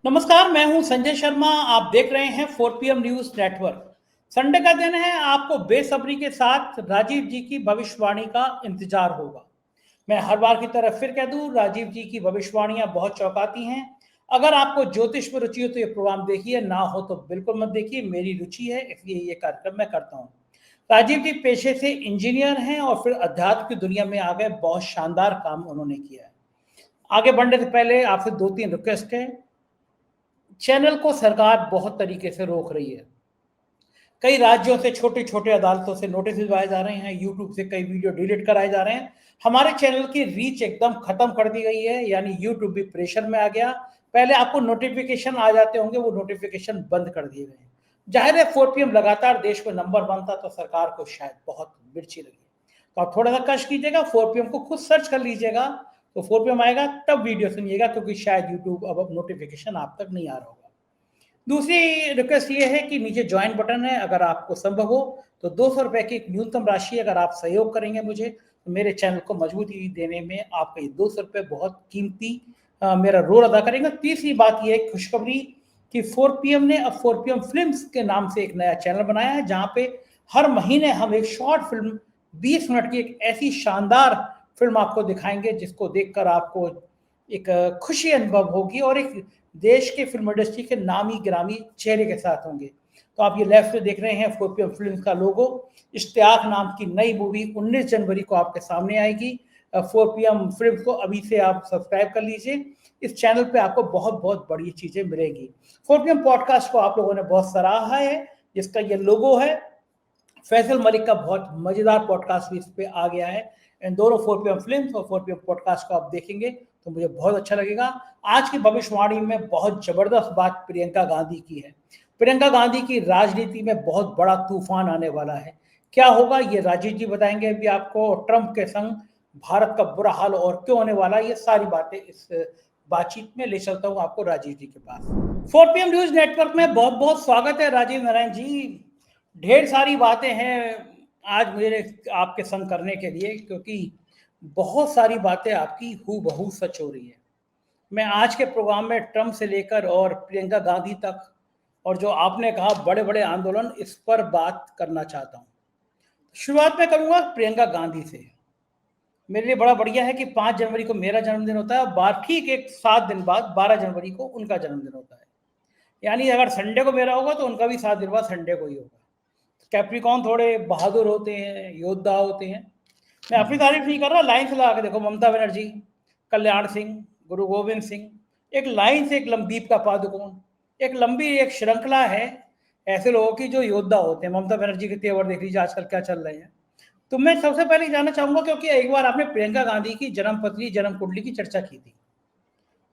नमस्कार, मैं हूं संजय शर्मा। आप देख रहे हैं 4 PM न्यूज नेटवर्क। संडे का दिन है, आपको बेसब्री के साथ राजीव जी की भविष्यवाणी का इंतजार होगा। मैं हर बार की तरह फिर कह दूं, राजीव जी की भविष्यवाणियां बहुत चौंकाती हैं। अगर आपको ज्योतिष में रुचि हो तो ये प्रोग्राम देखिए, ना हो तो बिल्कुल मत देखिए। मेरी रुचि है, इसलिए ये कार्यक्रम मैं करता हूँ। राजीव जी पेशे से इंजीनियर हैं और फिर अध्यात्म की दुनिया में आ गए। बहुत शानदार काम उन्होंने किया है। आगे बढ़ने से पहले आपसे 2-3 रिक्वेस्ट है। चैनल को सरकार बहुत तरीके से रोक रही है। कई राज्यों से, छोटे छोटे अदालतों से नोटिस भिजवाए जा रहे हैं। यूट्यूब से कई वीडियो डिलीट कराए जा रहे हैं। हमारे चैनल की रीच एकदम खत्म कर दी गई है, यानी यूट्यूब भी प्रेशर में आ गया। पहले आपको नोटिफिकेशन आ जाते होंगे, वो नोटिफिकेशन बंद कर दिए गए हैं। जाहिर है 4 PM लगातार देश में नंबर 1 था, तो सरकार को शायद बहुत मिर्ची लगी। तो आप थोड़ा सा कष्ट कीजिएगा, 4 PM को खुद सर्च कर लीजिएगा, तो 4 PM आएगा, तब वीडियो सुनिएगा, क्योंकि शायद यूट्यूब अब नोटिफिकेशन आप तक नहीं आ रहा होगा। दूसरी रिक्वेस्ट ये है कि नीचे ज्वाइन बटन है, अगर आपको संभव हो तो 200 रुपए की एक न्यूनतम राशि अगर आप सहयोग करेंगे मुझे, तो मेरे चैनल को मजबूती देने में आपका ये 200 रुपये बहुत कीमती मेरा रोल अदा करेंगे। तीसरी बात ये है, खुशखबरी कि 4 PM ने अब 4 PM फिल्म्स के नाम से एक नया चैनल बनाया है, जहाँ पे हर महीने हम एक शॉर्ट फिल्म 20 मिनट की एक ऐसी शानदार फिल्म आपको दिखाएंगे, जिसको देखकर आपको एक खुशी अनुभव होगी और एक देश के फिल्म इंडस्ट्री के नामी गिरामी चेहरे के साथ होंगे। तो आप ये लेफ्ट में देख रहे हैं 4 PM फिल्म का लोगो। इश्तियाक नाम की नई मूवी 19 जनवरी को आपके सामने आएगी। 4 PM फिल्म को अभी से आप सब्सक्राइब कर लीजिए। इस चैनल पे आपको बहुत बहुत बड़ी चीजें मिलेंगी। 4 PM पॉडकास्ट को आप लोगों ने बहुत सराहा है, जिसका ये लोगो है। फैसल मलिक का बहुत मजेदार पॉडकास्ट भी इस पे आ गया है। इन दोनों 4 PM फिल्म और 4 PM पॉडकास्ट को आप देखेंगे तो मुझे बहुत अच्छा लगेगा। आज की भविष्यवाणी में बहुत जबरदस्त बात प्रियंका गांधी की है। प्रियंका गांधी की राजनीति में बहुत बड़ा तूफान आने वाला है। क्या होगा ये राजीव जी बताएंगे अभी आपको। ट्रंप के संग भारत का बुरा हाल और क्यों होने वाला है, ये सारी बातें इस बातचीत में ले चलता हूँ आपको राजीव जी के पास। 4 PM न्यूज नेटवर्क में बहुत बहुत स्वागत है राजीव नारायण जी। ढेर सारी बातें हैं आज मेरे आपके संग करने के लिए, क्योंकि बहुत सारी बातें आपकी हूबहू सच हो रही है। मैं आज के प्रोग्राम में ट्रंप से लेकर और प्रियंका गांधी तक, और जो आपने कहा बड़े बड़े आंदोलन, इस पर बात करना चाहता हूँ। शुरुआत में करूंगा प्रियंका गांधी से। मेरे लिए बड़ा बढ़िया है कि 5 जनवरी को मेरा जन्मदिन होता है, और ठीक एक 7 दिन बाद 12 जनवरी को उनका जन्मदिन होता है। यानी अगर संडे को मेरा होगा तो उनका भी 7 दिन बाद संडे को ही होगा। कैप्रिकॉन थोड़े बहादुर होते हैं, योद्धा होते हैं। मैं अपनी तारीफ नहीं कर रहा, लाइन से लगा के देखो। ममता बनर्जी, कल्याण सिंह, गुरु गोविंद सिंह, एक लाइन से एक दीपिका पादुकोण, एक लंबी एक श्रृंखला है ऐसे लोगों की जो योद्धा होते हैं। ममता बनर्जी के तेवर देख लीजिए आजकल क्या चल रहे हैं। तो मैं सबसे पहले जानना चाहूंगा, क्योंकि एक बार आपने प्रियंका गांधी की जन्म पत्री, जन्म कुंडली की चर्चा की थी,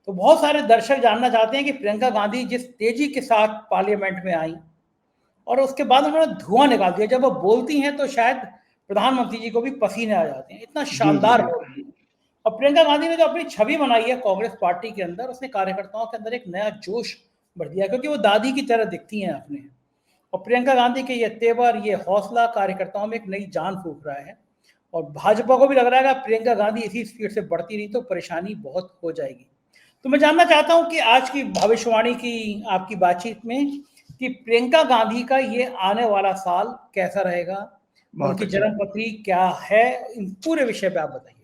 तो बहुत सारे दर्शक जानना चाहते हैं कि प्रियंका गांधी जिस तेजी के साथ पार्लियामेंट में आई और उसके बाद उन्होंने धुआं निकाल दिया। जब वो बोलती हैं तो शायद प्रधानमंत्री जी को भी पसीने आ जाते हैं, इतना जी जी शानदार बिल्कुल। बोलती है। और प्रियंका गांधी ने जो अपनी छवि बनाई है कांग्रेस पार्टी के अंदर, उसने कार्यकर्ताओं के अंदर एक नया जोश भर दिया, क्योंकि वो दादी की तरह दिखती हैं अपने। और प्रियंका गांधी के ये तेवर, ये हौसला कार्यकर्ताओं में एक नई जान फूंक रहा है। और भाजपा को भी लग रहा है कि प्रियंका गांधी इसी स्पीड से बढ़ती रही तो परेशानी बहुत हो जाएगी। तो मैं जानना चाहता हूं कि आज की भविष्यवाणी की आपकी बातचीत में कि प्रियंका गांधी का ये आने वाला साल कैसा रहेगा, बहुत उनकी अच्छा। जन्म पत्री क्या है, इन पूरे विषय पे आप बताइए।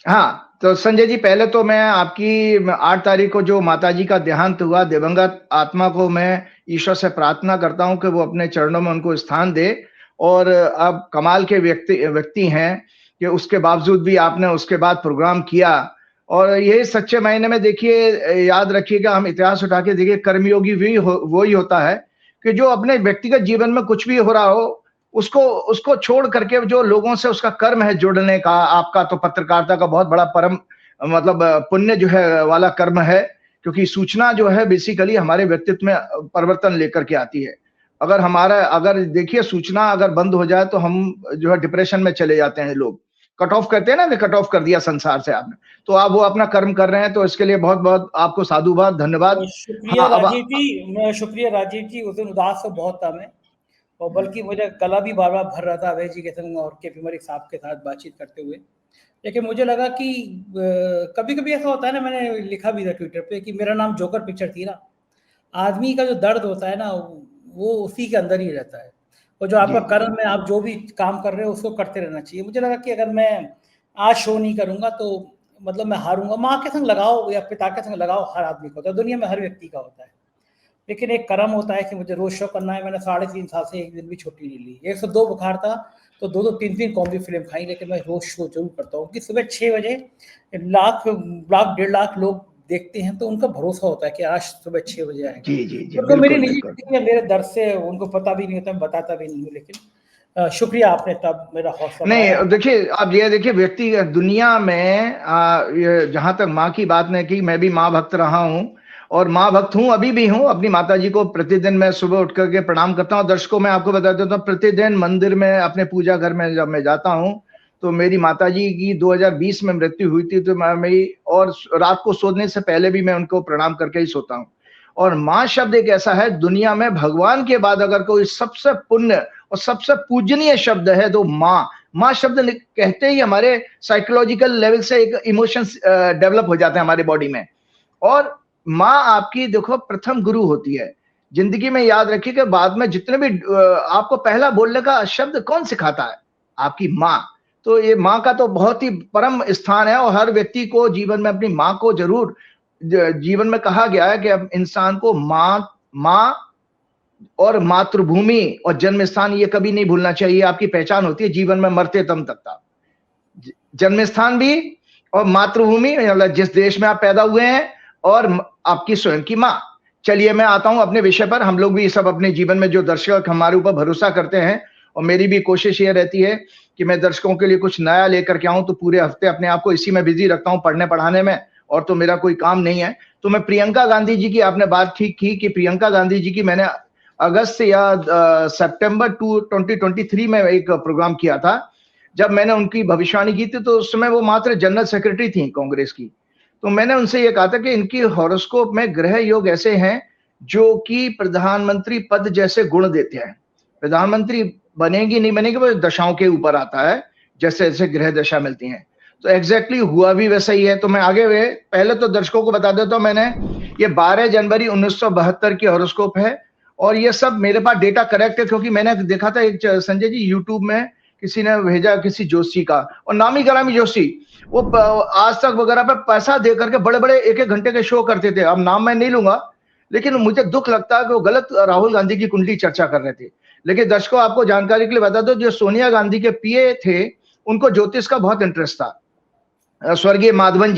हाँ, तो संजय जी पहले तो मैं आपकी 8 तारीख को जो माताजी का देहांत हुआ, दिवंगत आत्मा को मैं ईश्वर से प्रार्थना करता हूँ कि वो अपने चरणों में उनको स्थान दे। और अब कमाल के व्यक्ति हैं कि उसके बावजूद भी आपने उसके बाद प्रोग्राम किया। और ये सच्चे मायने में देखिए, याद रखिएगा, हम इतिहास उठा के देखिए, कर्मयोगी वो ही होता है कि जो अपने व्यक्तिगत जीवन में कुछ भी हो रहा हो, उसको उसको छोड़ करके जो लोगों से उसका कर्म है जुड़ने का, आपका तो पत्रकारिता का बहुत बड़ा परम मतलब पुण्य जो है वाला कर्म है, क्योंकि सूचना जो है बेसिकली हमारे व्यक्तित्व में परिवर्तन लेकर के आती है। अगर देखिए सूचना अगर बंद हो जाए तो हम जो है डिप्रेशन में चले जाते हैं लोग। कट ऑफ कहते हैं ना, कट ऑफ कर दिया संसार से आपने। तो आप वो अपना कर्म कर रहे हैं, तो इसके लिए बहुत बहुत आपको साधुवाद, धन्यवाद। शुक्रिया हाँ, अब राजीव जी। मैं शुक्रिया राजीव जी, उस दिन उदास तो बहुत था मैं, और बल्कि मुझे गला भी बार बार भर रहा था अभय जी के संग और के पी मलिक साहब के साथ बातचीत करते हुए। लेकिन मुझे लगा कि कभी कभी ऐसा होता है ना, मैंने लिखा भी था ट्विटर पे कि मेरा नाम जोकर पिक्चर थी ना, आदमी का जो दर्द होता है ना, वो उसी के अंदर ही रहता है। और जो आपका कर्म है, आप जो भी काम कर रहे हो उसको करते रहना चाहिए। मुझे लगा कि अगर मैं आज शो नहीं करूंगा तो मतलब मैं हारूंगा। माँ के संग लगाओ या पिता के संग लगाओ, हर आदमी को होता है, दुनिया में हर व्यक्ति का होता है। लेकिन एक कर्म होता है कि मुझे रोज शो करना है। मैंने 3.5 साल से एक दिन भी छुट्टी नहीं ली। 102 बुखार था तो 2-3 कॉमेडी फिल्म खाई, लेकिन मैं रोज शो जरूर करता हूँ कि सुबह 6 बजे लाख 1.5 लाख लोग देखते हैं, तो उनका भरोसा होता है कि आज सुबह 6 बजे आएगा। जी जी जी, तो मेरी बिल्कुल निजी बिल्कुल। जिंदगी है, मेरे दर्द से उनको पता भी नहीं होता, मैं बताता भी नहीं हूँ। लेकिन शुक्रिया, आपने तब मेरा हौसला बढ़ाया। नहीं देखिए, आप ये देखिए, व्यक्ति दुनिया में जहां तक माँ की बात ने की, मैं भी माँ भक्त रहा हूँ और माँ भक्त हूँ, अभी भी हूँ। अपनी माता जी को प्रतिदिन मैं सुबह उठ करके प्रणाम करता हूँ। दर्शकों, मैं आपको बता देता हूँ, प्रतिदिन मंदिर में अपने पूजा घर में जब मैं जाता हूँ तो मेरी माता जी की 2020 में मृत्यु हुई थी, तो मेरी और रात को सोने से पहले भी मैं उनको प्रणाम करके ही सोता हूँ। और माँ शब्द एक ऐसा है, दुनिया में भगवान के बाद अगर कोई सबसे पुण्य और सबसे पूजनीय शब्द है तो माँ। माँ शब्द कहते ही हमारे साइकोलॉजिकल लेवल से एक इमोशंस डेवलप हो जाते हैं हमारे बॉडी में। और माँ आपकी देखो प्रथम गुरु होती है। जिंदगी में याद रखिए कि बाद में जितने भी आपको पहला बोलने का शब्द कौन सिखाता है? आपकी माँ। तो ये माँ का तो बहुत ही परम स्थान है और हर व्यक्ति को जीवन में अपनी माँ को जरूर, जीवन में कहा गया है कि अब इंसान को माँ और मातृभूमि और जन्म स्थान ये कभी नहीं भूलना चाहिए। आपकी पहचान होती है जीवन में मरते दम तक का। जन्म स्थान भी और मातृभूमि, मतलब जिस देश में आप पैदा हुए हैं, और आपकी स्वयं की माँ। चलिए मैं आता हूं अपने विषय पर। हम लोग भी सब अपने जीवन में जो दर्शक हमारे ऊपर भरोसा करते हैं, और मेरी भी कोशिश ये रहती है कि मैं दर्शकों के लिए कुछ नया लेकर के आऊं, तो पूरे हफ्ते अपने आप को इसी में बिजी रखता हूं, पढ़ने पढ़ाने में, और तो मेरा कोई काम नहीं है। तो मैं प्रियंका गांधी जी की, आपने बात ठीक की कि प्रियंका गांधी जी की मैंने अगस्त या सितंबर 2023 में एक प्रोग्राम किया था, जब मैंने उनकी भविष्यवाणी की थी। तो उस समय वो मात्र जनरल सेक्रेटरी थी कांग्रेस की। तो मैंने उनसे ये कहा था कि इनकी हॉरोस्कोप में ग्रह योग ऐसे हैं जो कि प्रधानमंत्री पद जैसे गुण देते हैं। प्रधानमंत्री बनेगी नहीं बनेगी वो दशाओं के ऊपर आता है, जैसे जैसे ग्रह दशा मिलती हैं। तो एग्जैक्टली हुआ भी वैसा ही है। तो मैं आगे पहले तो दर्शकों को बता देता हूं, मैंने ये 12 जनवरी 1972 की हॉरोस्कोप है, और ये सब मेरे पास डेटा करेक्ट है, क्योंकि मैंने देखा था एक संजय जी यूट्यूब में किसी ने भेजा, किसी जोशी का, और नामी ग्रामी जोशी, वो आज तक वगैरह पे पैसा दे करके बड़े बड़े 1-1 घंटे के शो करते थे। अब नाम मैं नहीं लूंगा, लेकिन मुझे दुख लगता है कि वो गलत राहुल गांधी की कुंडली चर्चा कर रहे थे। लेकिन दर्शकों, आपको जानकारी के लिए बता दो, जो सोनिया गांधी के पीए थे, उनको ज्योतिष का बहुत इंटरेस्ट था। स्वर्गीय माधवन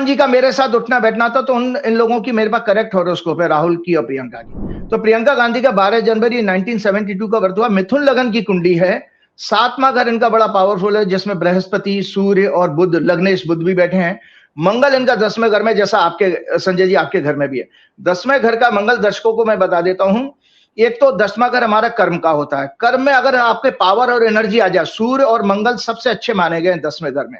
जी का मेरे साथ उठना बैठना था, तो इन लोगों की मेरे पास करेक्ट हॉरोस्कोप है, राहुल की और प्रियंका की। तो प्रियंका गांधी का 12 जनवरी 1972 का बर्थ हुआ। मिथुन लगन की कुंडली है। 7वां घर इनका बड़ा पावरफुल है, जिसमें बृहस्पति, सूर्य और बुध, लग्नेश बुध भी बैठे हैं। मंगल इनका 10वें घर में, जैसा आपके संजय जी आपके घर में भी है। 10वें घर का मंगल, दर्शकों को मैं बता देता हूं, एक तो 10वां घर हमारा कर्म का होता है। कर्म में अगर आपके पावर और एनर्जी आ जाए, सूर्य और मंगल सबसे अच्छे माने गए 10वें घर में।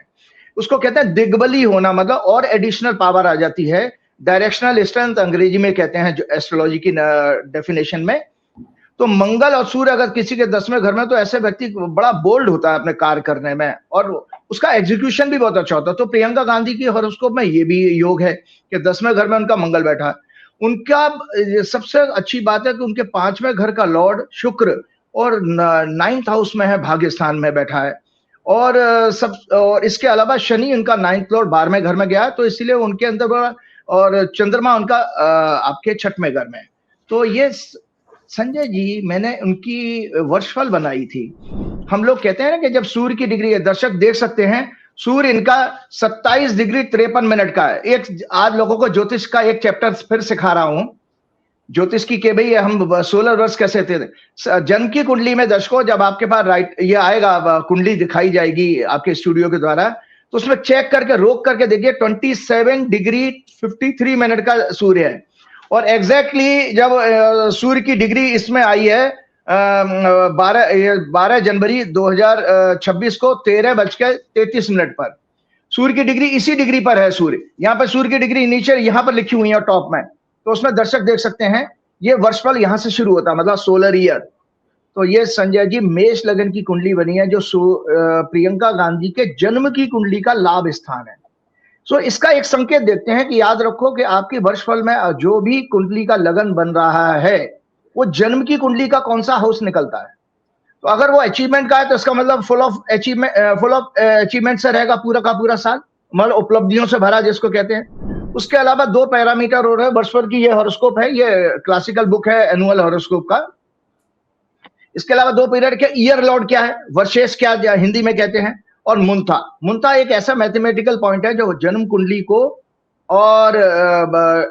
उसको कहते हैं दिग्बली होना, मतलब और एडिशनल पावर आ जाती है। डायरेक्शनल स्ट्रेंथ अंग्रेजी में कहते हैं, जो एस्ट्रोलॉजी की डेफिनेशन में। तो मंगल और सूर्य अगर किसी के 10वें घर में, तो ऐसे व्यक्ति बड़ा बोल्ड होता है अपने कार्य करने में, और उसका एग्जीक्यूशन भी बहुत अच्छा होता है। तो प्रियंका गांधी की हॉरोस्कोप में ये भी योग है कि 10वें घर में उनका मंगल बैठा है। उनका सबसे अच्छी बात है कि उनके 5वें घर का लॉर्ड शुक्र और 9th हाउस में है, भाग्य स्थान में बैठा है। और और इसके अलावा शनि उनका 9th लॉर्ड 12वें घर में गया है, तो इसलिए उनके अंदर बड़ा, और चंद्रमा उनका आपके 6वें घर में। तो ये संजय जी, मैंने उनकी वर्षफल बनाई थी। हम लोग कहते हैं ना कि जब सूर्य की डिग्री है, दर्शक देख सकते हैं, सूर्य इनका 27 डिग्री 53 मिनट का है। एक आज लोगों को ज्योतिष का एक चैप्टर फिर सिखा रहा हूं, ज्योतिष की के भाई हम सोलर वर्ष कैसे थे। जन्म की कुंडली में दर्शकों, जब आपके पास राइट ये आएगा, कुंडली दिखाई जाएगी आपके स्टूडियो के द्वारा, तो उसमें चेक करके रोक करके देखिए 27 डिग्री 53 मिनट का सूर्य है। और एग्जैक्टली जब सूर्य की डिग्री इसमें आई है 12 जनवरी 2026 को 13:33 पर सूर्य की डिग्री इसी डिग्री पर है। सूर्य यहाँ पर, सूर्य की डिग्री नीचे यहाँ पर लिखी हुई है टॉप में, तो उसमें दर्शक देख सकते हैं ये वर्षफल यहां से शुरू होता है, मतलब सोलर ईयर। तो ये संजय जी मेष लगन की कुंडली बनी है, जो प्रियंका गांधी के जन्म की कुंडली का लाभ स्थान है। सो इसका एक संकेत देखते हैं कि याद रखो कि आपकी वर्षफल में जो भी कुंडली का लगन बन रहा है वो जन्म की कुंडली का कौन सा हाउस निकलता है। तो अगर वो अचीवमेंट का है तो इसका मतलब फुल ऑफ अचीवमेंट से रहेगा पूरा का पूरा साल, मतलब उपलब्धियों से भरा जिसको कहते हैं। उसके अलावा दो पैरामीटर और है वर्षभर की, ये हॉरोस्कोप है, ये क्लासिकल बुक है एनुअल हॉरोस्कोप का। इसके अलावा दो पीरियड के ईयर लॉर्ड क्या है, वर्षेस क्या हिंदी में कहते हैं, और मुंथा। मुंथा एक ऐसा मैथमेटिकल पॉइंट है जो जन्म कुंडली को और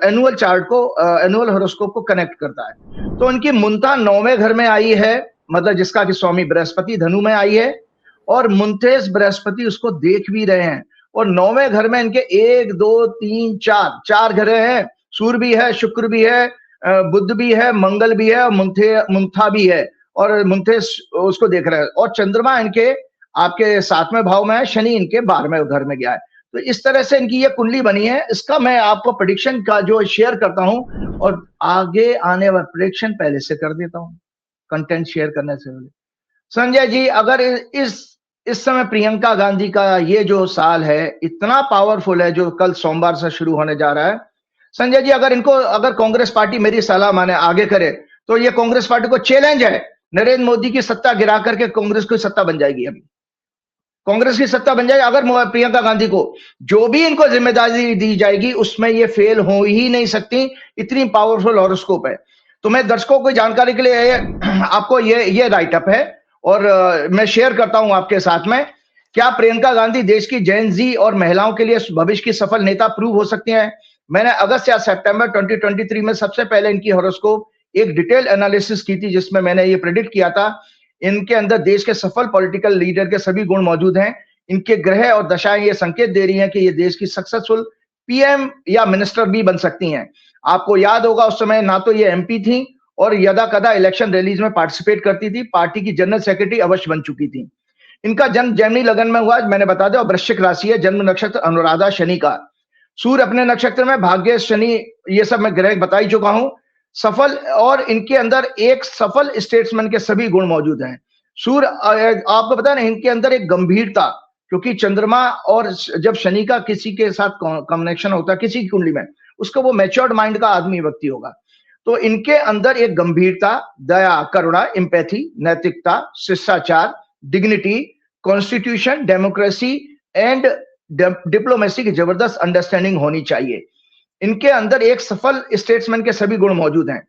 एनुअल चार्ट को, एनुअल हॉरोस्कोप को कनेक्ट करता है। तो इनकी मुंथा 9वें घर में आई है, मतलब जिसका कि स्वामी बृहस्पति धनु में आई है, और मुंथेस बृहस्पति उसको देख भी रहे हैं। और 9वें घर में इनके 1 2 3 4 घर हैं, सूर्य भी है, शुक्र भी है, बुध भी है, मंगल भी है, और मुंथा भी है, और मुंथेस उसको देख रहे हैं। और चंद्रमा इनके आपके 7वें भाव में है, शनि इनके 12वें घर में गया है। तो इस तरह से इनकी ये कुंडली बनी है। इसका मैं आपको प्रेडिक्शन का जो शेयर करता हूं, और आगे आने वाला प्रेडिक्शन पहले से कर देता हूं कंटेंट शेयर करने से पहले। संजय जी, अगर इस समय प्रियंका गांधी का ये जो साल है इतना पावरफुल है जो कल सोमवार से शुरू होने जा रहा है, संजय जी, अगर कांग्रेस पार्टी मेरी सलाह माने आगे करे तो ये कांग्रेस पार्टी को चैलेंज है, नरेंद्र मोदी की सत्ता गिरा करके कांग्रेस की सत्ता बन जाएगी। अभी कांग्रेस की सत्ता बन जाएगी अगर प्रियंका गांधी को जो भी इनको जिम्मेदारी दी जाएगी उसमें ये फेल हो ही नहीं सकती, इतनी पावरफुल हॉरोस्कोप है। तो मैं दर्शकों को जानकारी के लिए आपको ये राइटअप है और मैं शेयर करता हूं आपके साथ में। क्या प्रियंका गांधी देश की जेन जी और महिलाओं के लिए भविष्य की सफल नेता प्रूव हो सकती हैं? मैंने अगस्त या सितंबर 2023 में सबसे पहले इनकी हॉरोस्कोप एक डिटेल एनालिसिस की थी, जिसमें मैंने ये प्रेडिक्ट किया था इनके अंदर देश के सफल पॉलिटिकल लीडर के सभी गुण मौजूद हैं। इनके ग्रह और दशाएं ये संकेत दे रही हैं कि ये देश की सक्सेसफुल पीएम या मिनिस्टर भी बन सकती हैं। आपको याद होगा उस समय ना तो ये एमपी थी और यदा कदा इलेक्शन रैलीज में पार्टिसिपेट करती थी, पार्टी की जनरल सेक्रेटरी अवश्य बन चुकी थी। इनका जन्म जेमिनी लगन में हुआ, मैंने बता दिया, वृश्चिक राशि है, जन्म नक्षत्र अनुराधा शनि का, सूर्य अपने नक्षत्र में, भाग्य शनि, ये सब मैं ग्रह बता ही चुका हूं। सफल, और इनके अंदर एक सफल स्टेट्समैन के सभी गुण मौजूद हैं। सूर्य आपको पता है ना, इनके अंदर एक गंभीरता, क्योंकि चंद्रमा और जब शनि का किसी के साथ कनेक्शन होता है किसी की कुंडली में, उसका वो मैच्योर्ड माइंड का आदमी व्यक्ति होगा। तो इनके अंदर एक गंभीरता, दया, करुणा, एम्पैथी, नैतिकता, शिष्टाचार, dignity, constitution, democracy and diplomacy की जबरदस्त अंडरस्टैंडिंग होनी चाहिए। इनके अंदर एक सफल स्टेट्समैन के सभी गुण मौजूद हैं।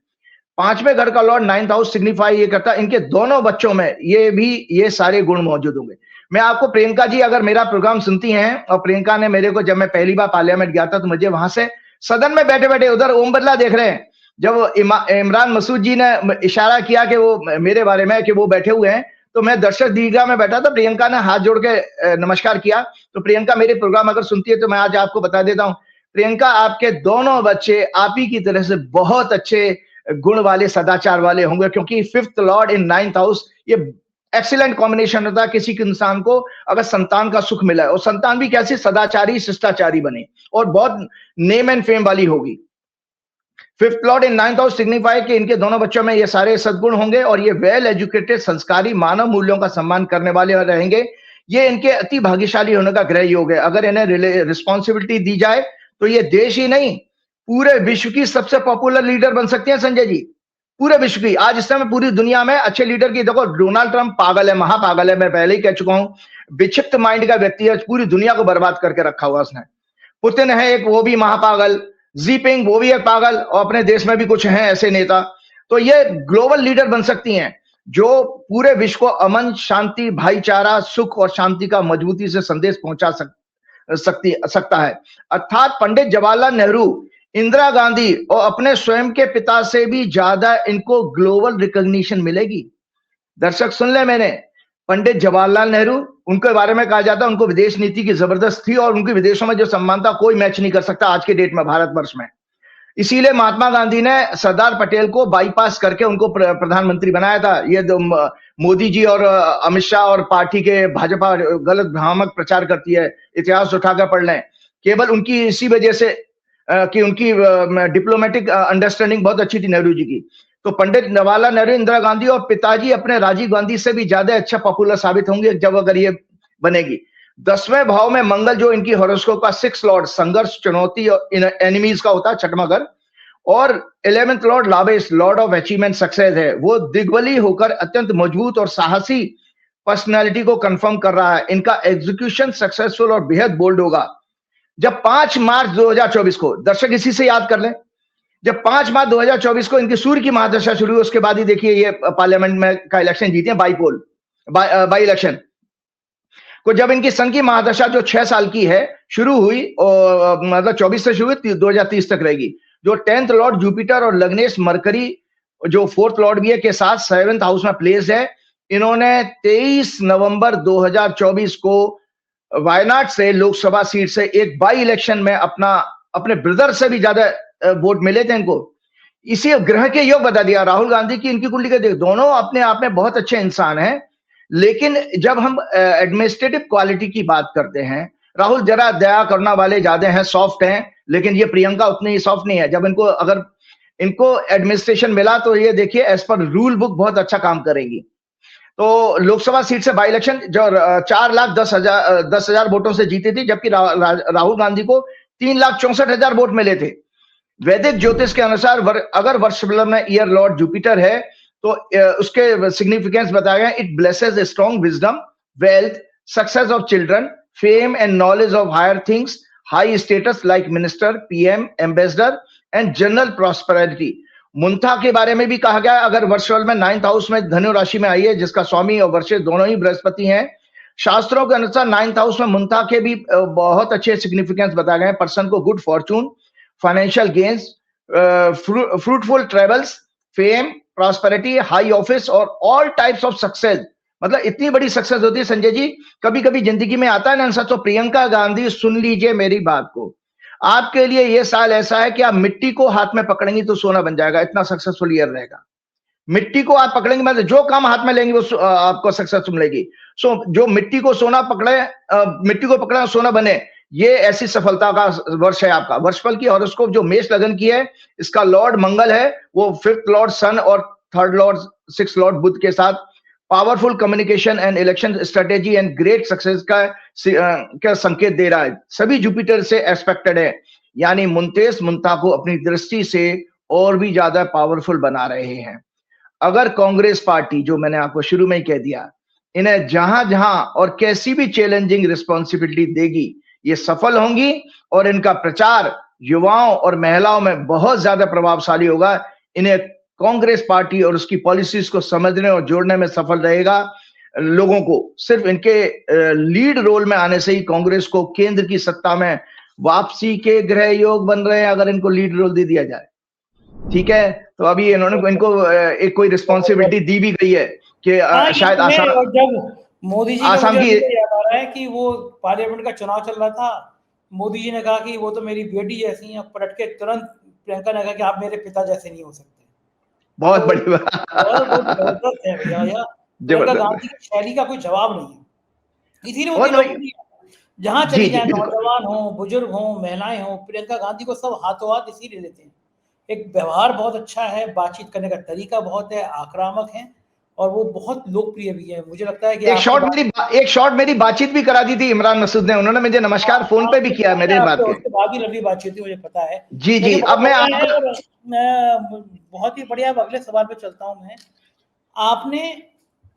5वें घर का लॉर्ड 9th हाउस सिग्निफाई ये करता है, इनके दोनों बच्चों में ये सारे गुण मौजूद होंगे। मैं आपको, प्रियंका जी अगर मेरा प्रोग्राम सुनती हैं, और प्रियंका ने मेरे को, जब मैं पहली बार पार्लियामेंट गया था तो मुझे वहां से सदन में बैठे बैठे उधर ओम बिरला देख रहे हैं, जब इमरान मसूद जी ने इशारा किया कि वो मेरे बारे में कि वो बैठे हुए हैं, तो मैं दर्शक दीर्घा में बैठा था, प्रियंका ने हाथ जोड़ के नमस्कार किया। तो प्रियंका मेरे प्रोग्राम अगर सुनती है तो मैं आज आपको बता देता हूं, प्रियंका आपके दोनों बच्चे आप ही की तरह से बहुत अच्छे गुण वाले, सदाचार वाले होंगे, क्योंकि 5th लॉर्ड इन 9th हाउस ये एक्सीलेंट कॉम्बिनेशन होता है किसी के इंसान को अगर संतान का सुख मिला है, और संतान भी कैसी, सदाचारी, शिष्टाचारी बने और बहुत नेम एंड फेम वाली होगी। 5th लॉर्ड इन 9th हाउस सिग्निफाई कि इनके दोनों बच्चों में ये सारे सद्गुण होंगे और ये वेल एजुकेटेड, संस्कारी, मानव मूल्यों का सम्मान करने वाले रहेंगे। ये इनके अति भाग्यशाली होने का ग्रह योग है। अगर इन्हें रिस्पॉन्सिबिलिटी दी जाए तो ये देश ही नहीं पूरे विश्व की सबसे पॉपुलर लीडर बन सकते हैं संजय जी, पूरे विश्व की। आज इस समय पूरी दुनिया में अच्छे लीडर की, देखो डोनाल्ड ट्रंप पागल है, महापागल है, मैं पहले ही कह चुका हूं, विक्षिप्त माइंड का व्यक्ति है, पूरी दुनिया को बर्बाद करके रखा हुआ उसने। पुतिन है एक, वो भी महापागल, जीपिंग वो भी एक पागल, और अपने देश में भी कुछ हैं ऐसे नेता। तो ये ग्लोबल लीडर बन सकती हैं जो पूरे विश्व को अमन, शांति, भाईचारा, सुख और शांति का मजबूती से संदेश पहुंचा सकता है। अर्थात पंडित जवाहरलाल नेहरू, इंदिरा गांधी और अपने स्वयं के पिता से भी ज्यादा इनको ग्लोबल रिकॉग्निशन मिलेगी। दर्शक सुन ले, मैंने पंडित जवाहरलाल नेहरू, उनके बारे में कहा जाता है उनको विदेश नीति की जबरदस्त थी, और उनकी विदेशों में जो सम्मान था कोई मैच नहीं कर सकता आज के डेट में भारतवर्ष में। इसीलिए महात्मा गांधी ने सरदार पटेल को बाईपास करके उनको प्रधानमंत्री बनाया था। ये मोदी जी और अमित शाह और पार्टी के भाजपा गलत भ्रामक प्रचार करती है, इतिहास उठाकर पढ़ लें। केवल उनकी इसी वजह से कि उनकी डिप्लोमेटिक अंडरस्टैंडिंग बहुत अच्छी थी नेहरू जी की। तो पंडित जवाहरलाल नेहरू, इंदिरा गांधी और पिताजी अपने राजीव गांधी से भी ज्यादा अच्छा पॉपुलर साबित होंगे जब अगर ये बनेगी। 10वें भाव में मंगल जो इनकी हॉरोस्कोप का 6 लॉर्ड संघर्ष, चुनौती और एनिमीज का होता है, छठवां घर, और 11th लॉर्ड लावेश, लॉर्ड ऑफ अचीवमेंट सक्सेस है। वो दिग्बली होकर अत्यंत मजबूत और साहसी पर्सनैलिटी को कंफर्म कर रहा है। इनका एग्जीक्यूशन सक्सेसफुल और बेहद बोल्ड होगा। जब 5 मार्च 2024 को, दर्शक इसी से याद कर लें, जब 5 मार्च 2024 को इनकी सूर्य की महादशा शुरू हुई, उसके बाद ही देखिए ये पार्लियामेंट में का इलेक्शन जीते हैं, बाई इलेक्शन को। जब इनकी सन की महादशा जो 6 साल की है शुरू हुई, और मतलब 24 से शुरू हुई, 2030 तक रहेगी, जो 10th लॉर्ड जुपिटर और लग्नेश मरकरी जो 4th लॉर्ड भी है के साथ 7th हाउस में प्लेस है। इन्होंने 23 नवंबर 2024 को वायनाड से लोकसभा सीट से एक बाई इलेक्शन में अपने ब्रदर से भी ज्यादा वोट मिले थे इनको। इसी ग्रह के योग बता दिया राहुल गांधी की, इनकी कुंडली का देख, दोनों अपने आप में बहुत अच्छे इंसान हैं, लेकिन जब हम एडमिनिस्ट्रेटिव क्वालिटी की बात करते हैं, राहुल जरा दया करना वाले ज्यादा हैं, सॉफ्ट हैं, लेकिन ये प्रियंका उतनी सॉफ्ट नहीं है। जब अगर इनको एडमिनिस्ट्रेशन मिला तो ये देखिए एज पर रूल बुक बहुत अच्छा काम करेंगी। तो लोकसभा सीट से बाई इलेक्शन जो 4,10,000 वोटों से जीती थी, जबकि राहुल गांधी को 3,64,000 वोट मिले थे। वैदिक ज्योतिष के अनुसार अगर वर्ष में ईयर लॉर्ड जुपिटर है तो उसके सिग्निफिकेंस बताया गया, it blesses a strong wisdom, wealth, success of children, fame and knowledge of higher things, high status like minister, PM, ambassador and general prosperity. मुंथा के बारे में भी कहा गया, अगर वर्षफल में 9th हाउस में धनु राशि में आई है, जिसका स्वामी और वर्षे दोनों ही बृहस्पति हैं, शास्त्रों के अनुसार 9th हाउस में मुंथा के भी बहुत अच्छे सिग्निफिकेंस बताए गए। पर्सन को good Fortune, financial gains, fruitful travels, fame, prosperity, high office और ऑल टाइप्स ऑफ सक्सेस। मतलब इतनी बड़ी सक्सेस होती है संजय जी, कभी कभी जिंदगी में आता है ना इंसान। तो प्रियंका गांधी, सुन लीजिए मेरी बात को, आपके लिए ये साल ऐसा है कि आप मिट्टी को हाथ में पकड़ेंगी तो सोना बन जाएगा, इतना सक्सेसफुल ईयर रहेगा। मिट्टी को आप पकड़ेंगे, मतलब जो काम हाथ में लेंगे वो आपको सक्सेस मिलेगी। जो मिट्टी को सोना पकड़े, मिट्टी को पकड़े सोना बने, ये ऐसी सफलता का वर्ष है आपका। वर्षफल की हॉरोस्कोप जो मेष लगन की है, इसका लॉर्ड मंगल है, वो 5th लॉर्ड सन और 3rd लॉर्ड 6th लॉर्ड बुध के साथ powerful communication and election strategy and great success का संकेत दे रहा है। सभी जुपिटर से एस्पेक्टेड है, यानी मुंता को अपनी दृष्टि से और भी ज्यादा पावरफुल बना रहे हैं। अगर कांग्रेस पार्टी, जो मैंने आपको शुरू में ही कह दिया, इन्हें जहां जहां और कैसी भी चैलेंजिंग रिस्पॉन्सिबिलिटी देगी, ये सफल होंगी और इनका प्रचार युवाओं और महिलाओं में बहुत ज्यादा प्रभावशाली होगा। इन्हें कांग्रेस पार्टी और उसकी पॉलिसीज को समझने और जोड़ने में सफल रहेगा। लोगों को सिर्फ इनके लीड रोल में आने से ही कांग्रेस को केंद्र की सत्ता में वापसी के ग्रह योग बन रहे हैं, अगर इनको लीड रोल दे दिया जाए। ठीक है, तो अभी इनको एक कोई रिस्पॉन्सिबिलिटी दी भी गई है कि शायद आसाम, जब मोदी जी आसाम की याद आ रहा है कि वो पार्लियामेंट का चुनाव चल रहा था, मोदी जी ने कहा कि वो तो मेरी बेटी जैसी है, पलट के तुरंत प्रियंका ने कहा कि आप मेरे पिता जैसे नहीं हो सकते। बहुत बड़ी बात, बहुत जबरदस्त है भैया, प्रियंका गांधी की शैली का कोई जवाब नहीं है। इसीलिए जहां चली जाए, नौजवान हो, बुजुर्ग हो, महिलाएं हो, प्रियंका गांधी को सब हाथों हाथ इसी ले लेते हैं। एक व्यवहार बहुत अच्छा है, बातचीत करने का तरीका बहुत है, आक्रामक है और वो बहुत लोकप्रिय भी है। मुझे लगता है कि एक शॉर्ट मेरी बातचीत भी करा दी थी इमरान मसूद ने, उन्होंने मुझे नमस्कार फोन पे भी किया मेरे बात के। उसके बाद भी लंबी बातचीत थी, मुझे पता है। जी जी, अब मैं बहुत ही बढ़िया, अगले सवाल पे चलता हूं मैं। आपने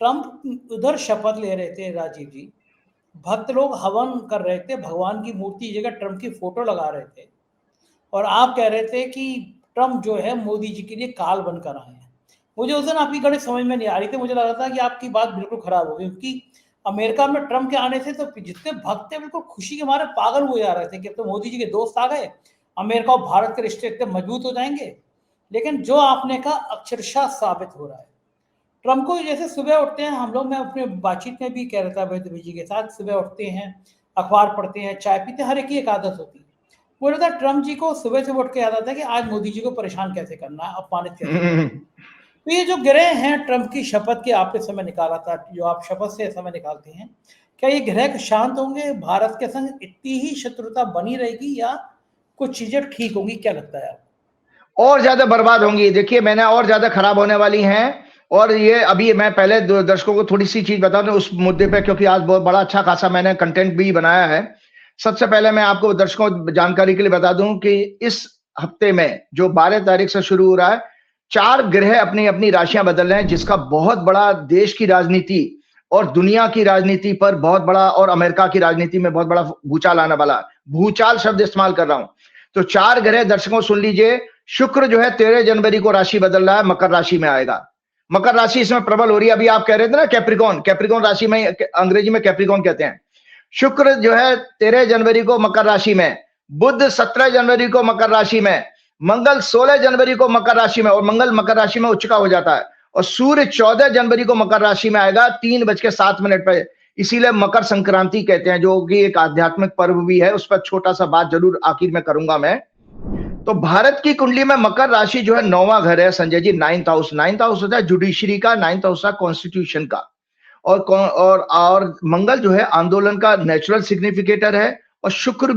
ट्रंप उधर शपथ ले रहे थे राजीव जी, भक्त लोग हवन कर रहे थे, भगवान की मूर्ति जगह ट्रंप की फोटो लगा रहे थे, और आप कह रहे थे कि ट्रंप जो है मोदी जी के लिए काल बनकर आए हैं। मुझे उस दिन आपकी गणित समझ में नहीं आ रही थी, मुझे लग रहा था कि आपकी बात बिल्कुल खराब हो गई, क्योंकि अमेरिका में ट्रंप के आने से तो जितने भक्त थे बिल्कुल खुशी के मारे पागल हुए जा रहे थे कि तो मोदी जी के दोस्त आ गए, अमेरिका और भारत के रिश्ते इतने मजबूत हो जाएंगे। लेकिन जो आपने कहा अक्षरशः साबित हो रहा है। ट्रंप को जैसे सुबह उठते हैं, हम लोग, मैं अपने बातचीत में भी कह रहा था भाई जी के साथ, सुबह उठते हैं, अखबार पढ़ते हैं, चाय पीते हैं, हर एक की एक आदत होती है। बोल रहा था ट्रंप जी को सुबह से उठ के याद आता है कि आज मोदी जी को परेशान कैसे करना है, अपमानित कैसे करना है। तो ये जो ग्रह हैं ट्रंप की शपथ के आपने समय निकाला था, जो आप शपथ से समय निकालते हैं, क्या ये ग्रह शांत होंगे, भारत के संग इतनी ही शत्रुता बनी रहेगी या कुछ चीजें ठीक होंगी, क्या लगता है आपको? और ज्यादा बर्बाद होंगी। देखिए, मैंने और ज्यादा खराब होने वाली हैं, और ये अभी मैं पहले दर्शकों को थोड़ी सी चीज बता दूं उस मुद्दे पे, क्योंकि आज बहुत बड़ा अच्छा खासा मैंने कंटेंट भी बनाया है। सबसे पहले मैं आपको दर्शकों जानकारी के लिए बता दूं कि इस हफ्ते में जो 12 तारीख से शुरू हो रहा है, 4 ग्रह अपनी अपनी राशियां बदल रहे हैं, जिसका बहुत बड़ा देश की राजनीति और दुनिया की राजनीति पर बहुत बड़ा, और अमेरिका की राजनीति में बहुत बड़ा भूचाल आने वाला है। भूचाल शब्द इस्तेमाल कर रहा हूं। तो 4 ग्रह दर्शकों सुन लीजिए। शुक्र जो है 13 जनवरी को राशि बदल रहा है, मकर राशि में आएगा। मकर राशि इसमें प्रबल हो रही है। अभी आप कह रहे थे ना कैप्रिकॉन, कैप्रिकॉन राशि में अंग्रेजी में कैप्रिकॉन कहते हैं। शुक्र जो है 13 जनवरी को मकर राशि में, बुध 17 जनवरी को मकर राशि में, मंगल 16 जनवरी को मकर राशि में, और मंगल मकर राशि में उच्च का हो जाता है, और सूर्य 14 जनवरी को मकर राशि में आएगा 3:07 पे। इसीलिए मकर संक्रांति कहते हैं, जो कि एक आध्यात्मिक पर्व भी है। उस पर छोटा सा बात जरूर आखिर में करूंगा मैं। तो भारत की कुंडली में मकर राशि जो है 9वां घर है Sanjay ji, 9th house. 9th house होता है जुडिशरी का, 9th हाउस है कॉन्स्टिट्यूशन का, और मंगल जो है आंदोलन का नेचुरल सिग्निफिकेटर है, और शुक्र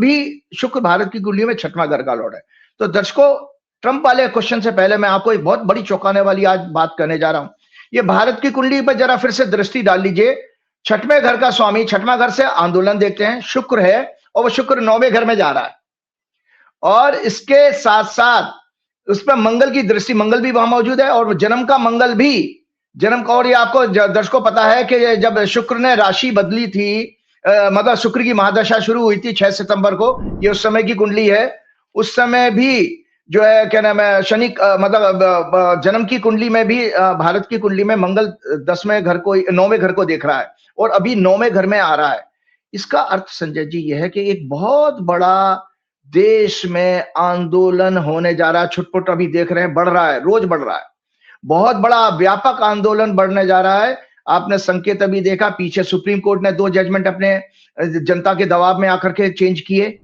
भारत की कुंडली में 6वां घर का लॉर्ड है। तो दर्शकों, ट्रंप वाले क्वेश्चन से पहले मैं आपको एक बहुत बड़ी चौंकाने वाली आज बात करने जा रहा हूं। ये भारत की कुंडली पर जरा फिर से दृष्टि डाल लीजिए। 6वें घर का स्वामी, 6वां घर से आंदोलन देखते हैं, शुक्र है, और वो शुक्र 9वें घर में जा रहा है, और इसके साथ साथ उस पर मंगल की दृष्टि, मंगल भी वहां मौजूद है, और जन्म का मंगल भी, जन्म का। और ये आपको दर्शकों पता है कि जब शुक्र ने राशि बदली थी, मतलब शुक्र की महादशा शुरू हुई थी 6 सितंबर को, ये उस समय की कुंडली है। उस समय भी जो है क्या नाम है, शनि मतलब जन्म की कुंडली में भी, भारत की कुंडली में मंगल 10वें घर को, 9वें घर को देख रहा है, और अभी 9वें घर में आ रहा है। इसका अर्थ संजय जी यह है कि एक बहुत बड़ा देश में आंदोलन होने जा रहा है। छुटपुट अभी देख रहे हैं, बढ़ रहा है, रोज बढ़ रहा है। बहुत बड़ा व्यापक आंदोलन बढ़ने जा रहा है। आपने संकेत अभी देखा, पीछे सुप्रीम कोर्ट ने 2 जजमेंट अपने जनता के दबाव में आकर के चेंज किए।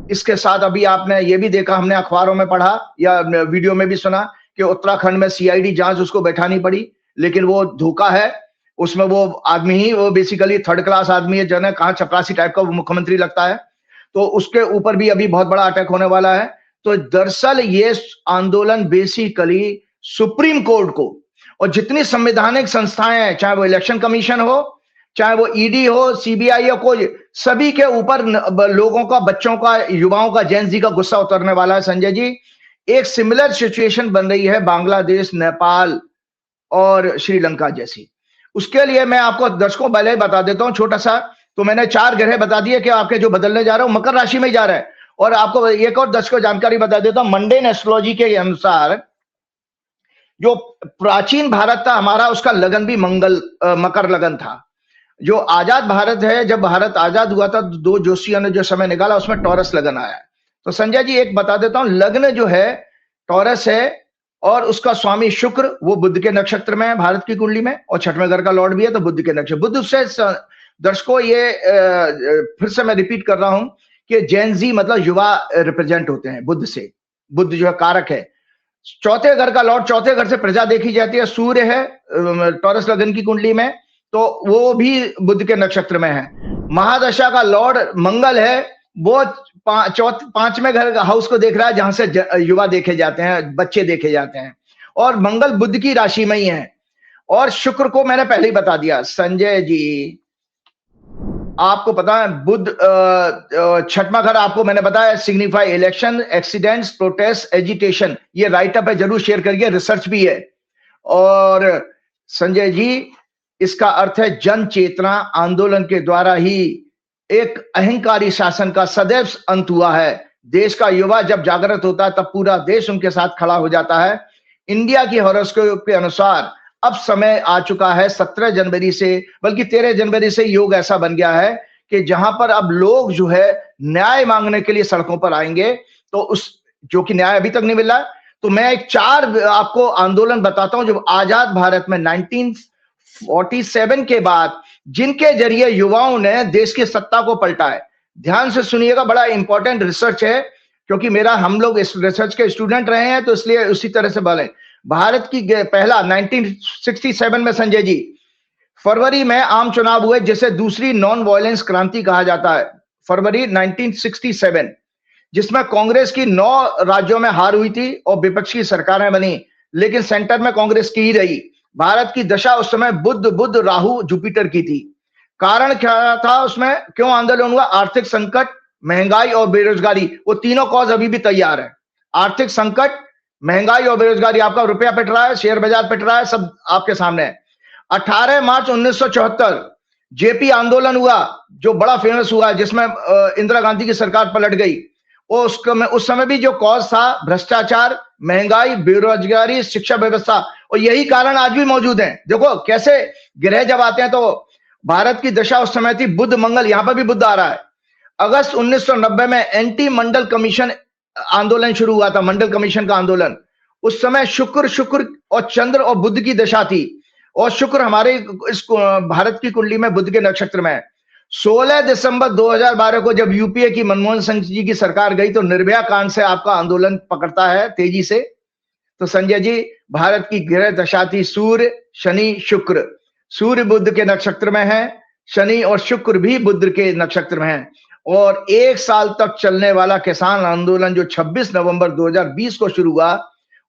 इसके साथ अभी आपने ये भी देखा, हमने अखबारों में पढ़ा या वीडियो में भी सुना कि उत्तराखंड में सीआईडी जांच उसको बैठानी पड़ी, लेकिन वो धोखा है। उसमें वो आदमी ही, वो बेसिकली 3rd क्लास आदमी है, जो है कहां चपरासी टाइप का वो मुख्यमंत्री लगता है। तो उसके ऊपर भी अभी बहुत बड़ा अटैक होने वाला है। तो दरअसल ये आंदोलन बेसिकली सुप्रीम कोर्ट को और जितनी संवैधानिक संस्थाएं हैं, चाहे वो इलेक्शन कमीशन हो, चाहे वो ईडी हो, सीबीआई हो, कोई, सभी के ऊपर लोगों का, बच्चों का, युवाओं का, जेन जी का गुस्सा उतरने वाला है संजय जी। एक सिमिलर सिचुएशन बन रही है बांग्लादेश, नेपाल और श्रीलंका जैसी। उसके लिए मैं आपको दर्शकों पहले ही बता देता हूं छोटा सा। तो मैंने 4 ग्रह बता दिए कि आपके जो बदलने जा रहा हूं, मकर राशि में ही जा रहा है। और आपको एक और दर्शकों जानकारी बता देता हूं, मंडेन एस्ट्रोलॉजी के अनुसार जो प्राचीन भारत था हमारा, उसका लगन भी मकर लगन था। जो आजाद भारत है, जब भारत आजाद हुआ था, 2 ज्योतिषियों ने जो समय निकाला, उसमें टॉरस लगन आया है। तो संजय जी एक बता देता हूं, लग्न जो है टॉरस है, और उसका स्वामी शुक्र, वो बुध के नक्षत्र में है भारत की कुंडली में, और 6वें घर का लॉर्ड भी है, तो बुध के नक्षत्र। बुध से दर्शकों, ये फिर से मैं रिपीट कर रहा हूं कि जेन जी मतलब युवा रिप्रेजेंट होते हैं बुध से। बुध जो है कारक है। 4थे घर का लॉर्ड, 4थे घर से प्रजा देखी जाती है, सूर्य है टॉरस लगन की कुंडली में, तो वो भी बुध के नक्षत्र में है। महादशा का लॉर्ड मंगल है, वो 5वें घर हाउस को देख रहा है, जहां से युवा देखे जाते हैं, बच्चे देखे जाते हैं, और मंगल बुध की राशि में ही है। और शुक्र को मैंने पहले ही बता दिया संजय जी, आपको पता है बुध 6वां घर आपको मैंने बताया signify election, accidents, protest, agitation. ये राइटअप है, जरूर शेयर करिए, रिसर्च भी है। और संजय जी, इसका अर्थ है जन चेतना आंदोलन के द्वारा ही एक अहंकारी शासन का सदैव अंत हुआ है। देश का युवा जब जागृत होता है, तब पूरा देश उनके साथ खड़ा हो जाता है। इंडिया की हॉरोस्कोप के अनुसार अब समय आ चुका है 17 जनवरी से, बल्कि 13 जनवरी से योग ऐसा बन गया है कि जहां पर अब लोग जो है न्याय मांगने के लिए सड़कों पर आएंगे। तो उस जो कि न्याय अभी तक नहीं मिला। तो मैं एक 4 आपको आंदोलन बताता हूं जो आजाद भारत में 1947 के बाद, जिनके जरिए युवाओं ने देश की सत्ता को पलटा है। ध्यान से सुनिएगा, बड़ा इंपॉर्टेंट रिसर्च है, क्योंकि हम लोग इस रिसर्च के स्टूडेंट रहे हैं, तो इसलिए उसी तरह से बोले। भारत की पहला 1967 में संजय जी फरवरी में आम चुनाव हुए, जिसे दूसरी नॉन वायलेंस क्रांति कहा जाता है। फरवरी 1967, जिसमें कांग्रेस की 9 राज्यों में हार हुई थी और विपक्ष की सरकारें बनी, लेकिन सेंटर में कांग्रेस की ही रही। भारत की दशा उस समय बुध राहु जुपिटर की थी। कारण क्या था उसमें, क्यों आंदोलन हुआ? आर्थिक संकट, महंगाई और बेरोजगारी। वो तीनों कॉज अभी भी तैयार है। आर्थिक संकट, महंगाई और बेरोजगारी, आपका रुपया पिट रहा है, शेयर बाजार पिट रहा है, सब आपके सामने है। 18 मार्च 1974 जेपी आंदोलन हुआ, जो बड़ा फेमस हुआ, जिसमें इंदिरा गांधी की सरकार पलट गई। वो उस समय भी जो कॉज था भ्रष्टाचार, महंगाई, बेरोजगारी, शिक्षा व्यवस्था, और यही कारण आज भी मौजूद है। देखो कैसे ग्रह जब आते हैं, तो भारत की दशा उस समय थी बुध मंगल, यहां पर भी बुध आ रहा है। अगस्त 1990 में एंटी मंडल कमीशन आंदोलन शुरू हुआ था, मंडल कमीशन का आंदोलन। उस समय शुक्र और चंद्र और बुध की दशा थी, और शुक्र हमारे इस भारत की कुंडली में बुध के नक्षत्र में है। 16 दिसंबर 2012 को जब यूपीए की मनमोहन सिंह जी की सरकार गई, तो निर्भया कांड से आपका आंदोलन पकड़ता है तेजी से। तो संजय जी, भारत की ग्रह दशा थी सूर्य, शनि, शुक्र। सूर्य बुध के नक्षत्र में है, शनि और शुक्र भी बुध के नक्षत्र में है। और 1 साल तक चलने वाला किसान आंदोलन जो 26 नवंबर 2020 को शुरू हुआ,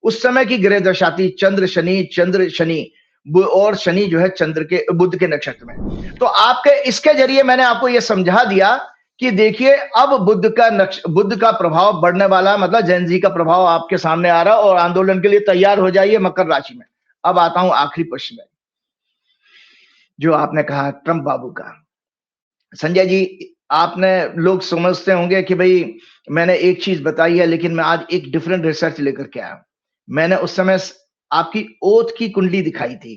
उस समय की ग्रह दशा थी चंद्र शनि, और शनि जो है चंद्र के बुध के नक्षत्र में। तो आपके इसके जरिए मैंने आपको यह समझा दिया कि देखिए अब बुध का प्रभाव बढ़ने वाला है, मतलब जैन जी का प्रभाव आपके सामने आ रहा है, और आंदोलन के लिए तैयार हो जाइए मकर राशि में। अब आता हूं आखिरी प्रश्न में, जो आपने कहा ट्रंप बाबू का। संजय जी, आपने लोग समझते होंगे कि भाई मैंने एक चीज बताई है, लेकिन मैं आज एक डिफरेंट रिसर्च लेकर के आया। मैंने उस समय आपकी ओथ की कुंडली दिखाई थी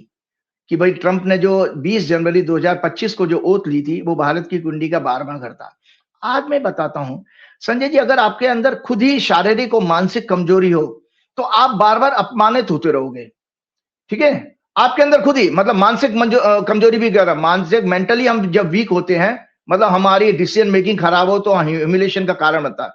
कि भाई ट्रंप ने जो 20 जनवरी 2025 को जो ओथ ली थी, वो भारत की कुंडली का 12वां घर था। आज मैं बताता हूं संजय जी, अगर आपके अंदर खुद ही शारीरिक और मानसिक कमजोरी हो, तो आप बार बार अपमानित होते रहोगे। ठीक है, आपके अंदर खुद ही, मतलब मानसिक कमजोरी भी कह रहा, मानसिक मेंटली हम जब वीक होते हैं, मतलब हमारी डिसीजन मेकिंग खराब हो, तो ह्यूमिलेशन का कारण बनता है।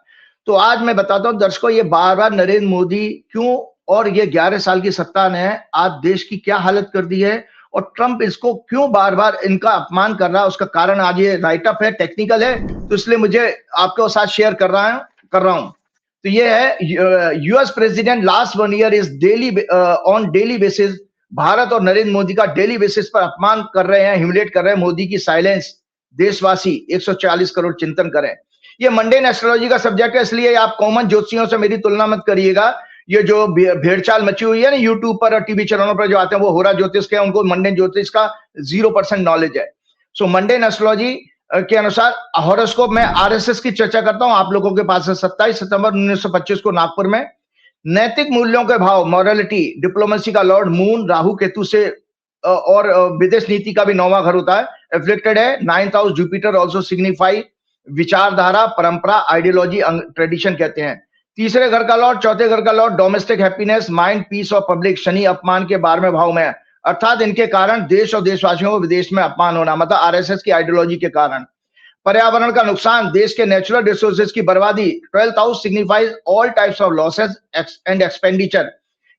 तो आज मैं बताता हूं दर्शकों, ये बार बार नरेंद्र मोदी क्यों, और ये 11 साल की सत्ता ने आज देश की क्या हालत कर दी है, और ट्रंप इसको क्यों बार बार इनका अपमान कर रहा है, उसका कारण आज ये राइट अप है, टेक्निकल है, तो इसलिए मुझे आपके साथ शेयर कर रहा हूं। तो ये है, US president last 1 year is on daily basis, Bharat और नरेंद्र मोदी का डेली बेसिस पर अपमान कर रहे हैं, ह्यूमिलेट कर रहे हैं। मोदी की साइलेंस, देशवासी 140 करोड़ चिंतन करें। ये मंडेन एस्ट्रोलॉजी का सब्जेक्ट है, इसलिए आप कॉमन ज्योतिषियों से मेरी तुलना मत करिएगा। ये जो भेड़चाल मची हुई है ना यूट्यूब पर और टीवी चैनलों पर जो आते हैं, वो होरा ज्योतिष के, उनको मंडेन ज्योतिष का 0% नॉलेज है। सो मंडेन एस्ट्रोलॉजी के अनुसार हॉरोस्कोप में आरएसएस की चर्चा करता हूं आप लोगों के पास है। 27 सितंबर 1925 को नागपुर में नैतिक मूल्यों के भाव, मॉरलिटी, डिप्लोमेसी का लॉर्ड मून राहु केतु से, और विदेश नीति का भी 9वां घर होता है, एफ्लेक्टेड है। 9th house Jupiter also signify विचारधारा, परंपरा, आइडियोलॉजी, ट्रेडिशन कहते हैं। तीसरे घर का लॉर्ड, चौथे घर का lord domestic happiness, mind, peace और पब्लिक। शनि अपमान के 12वें भाव में है, अर्थात इनके कारण देश और देशवासियों को विदेश में अपमान होना, मतलब आरएसएस की आइडियोलॉजी के कारण। पर्यावरण का नुकसान, देश के नेचुरल रिसोर्सेज की बर्बादी। 12th house signifies all types of losses and expenditure.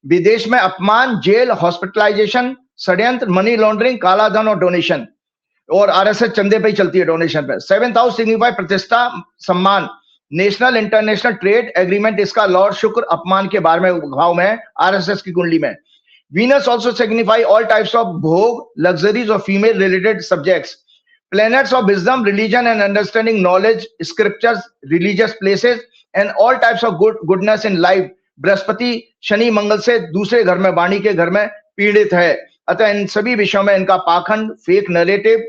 विदेश में अपमान, जेल, हॉस्पिटलाइजेशन, षड्यंत्र, मनी लॉन्ड्रिंग, काला धन और डोनेशन। और आरएसएस चंदे पे ही चलती है, डोनेशन पे। 7th हाउस सिग्निफाई प्रतिष्ठा, सम्मान, नेशनल इंटरनेशनल ट्रेड एग्रीमेंट। इसका लॉर्ड शुक्र अपमान के 12वें भाव में है आरएसएस की कुंडली में। Venus also signify all types of भोग, लग्जरीज और female related subjects. Planets of wisdom, religion and understanding, knowledge, scriptures, religious places and all types of goodness in life। Brihaspati Shani Mangal से दूसरे घर में, वाणी के घर में पीड़ित है, अतः इन सभी विषयों में इनका पाखंड, फेक नैरेटिव,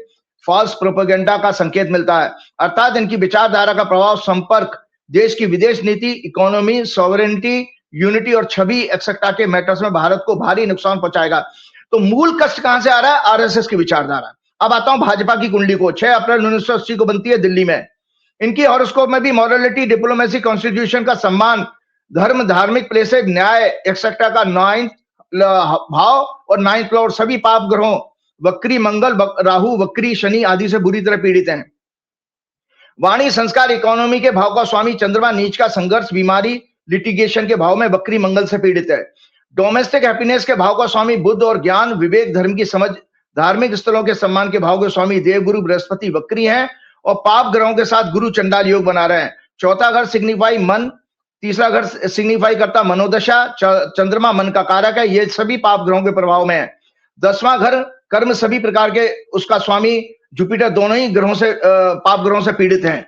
फॉल्स प्रोपेगेंडा का संकेत मिलता है। अर्थात इनकी विचारधारा का प्रभाव संपर्क, देश की विदेश नीति, इकोनॉमी, सॉवरेनिटी, यूनिटी और छवि एक्सेट्रा के मैटर्स में भारत को भारी नुकसान पहुंचाएगा। तो मूल कष्ट कहां से आ रहा है? आरएसएस की विचारधारा। अब आता हूं भाजपा की कुंडली को। 6 अप्रैल 1980 को बनती है दिल्ली में। इनकी हॉरोस्कोप में भी मॉरलिटी, डिप्लोमेसी, कॉन्स्टिट्यूशन का सम्मान, धर्म, धार्मिक प्लेसेस, न्याय एक्सेट्रा का 9th भाव और 9th लॉर्ड। सभी पाप ग्रहों, वक्री मंगल, राहु, वक्री शनि आदि से बुरी तरह पीड़ित हैं। वाणी, संस्कार, इकोनॉमी के भाव का स्वामी चंद्रमा नीच का संघर्ष, बीमारी, लिटिगेशन के भाव में वक्री मंगल से पीड़ित है। डोमेस्टिक हैप्पीनेस के भाव का स्वामी बुध और ज्ञान, विवेक, धर्म की समझ, धार्मिक स्थलों के सम्मान के भाव के स्वामी देवगुरु बृहस्पति वक्री हैं, और पाप ग्रहों के साथ गुरु चंडाल योग बना रहे हैं। चौथा घर सिग्निफाई मन, तीसरा घर सिग्निफाई करता मनोदशा, चंद्रमा मन का कारक है। ये सभी पाप ग्रहों के प्रभाव में है। 10वां घर कर्म, सभी प्रकार के उसका स्वामी जुपिटर दोनों ही ग्रहों से पाप ग्रहों से पीड़ित हैं।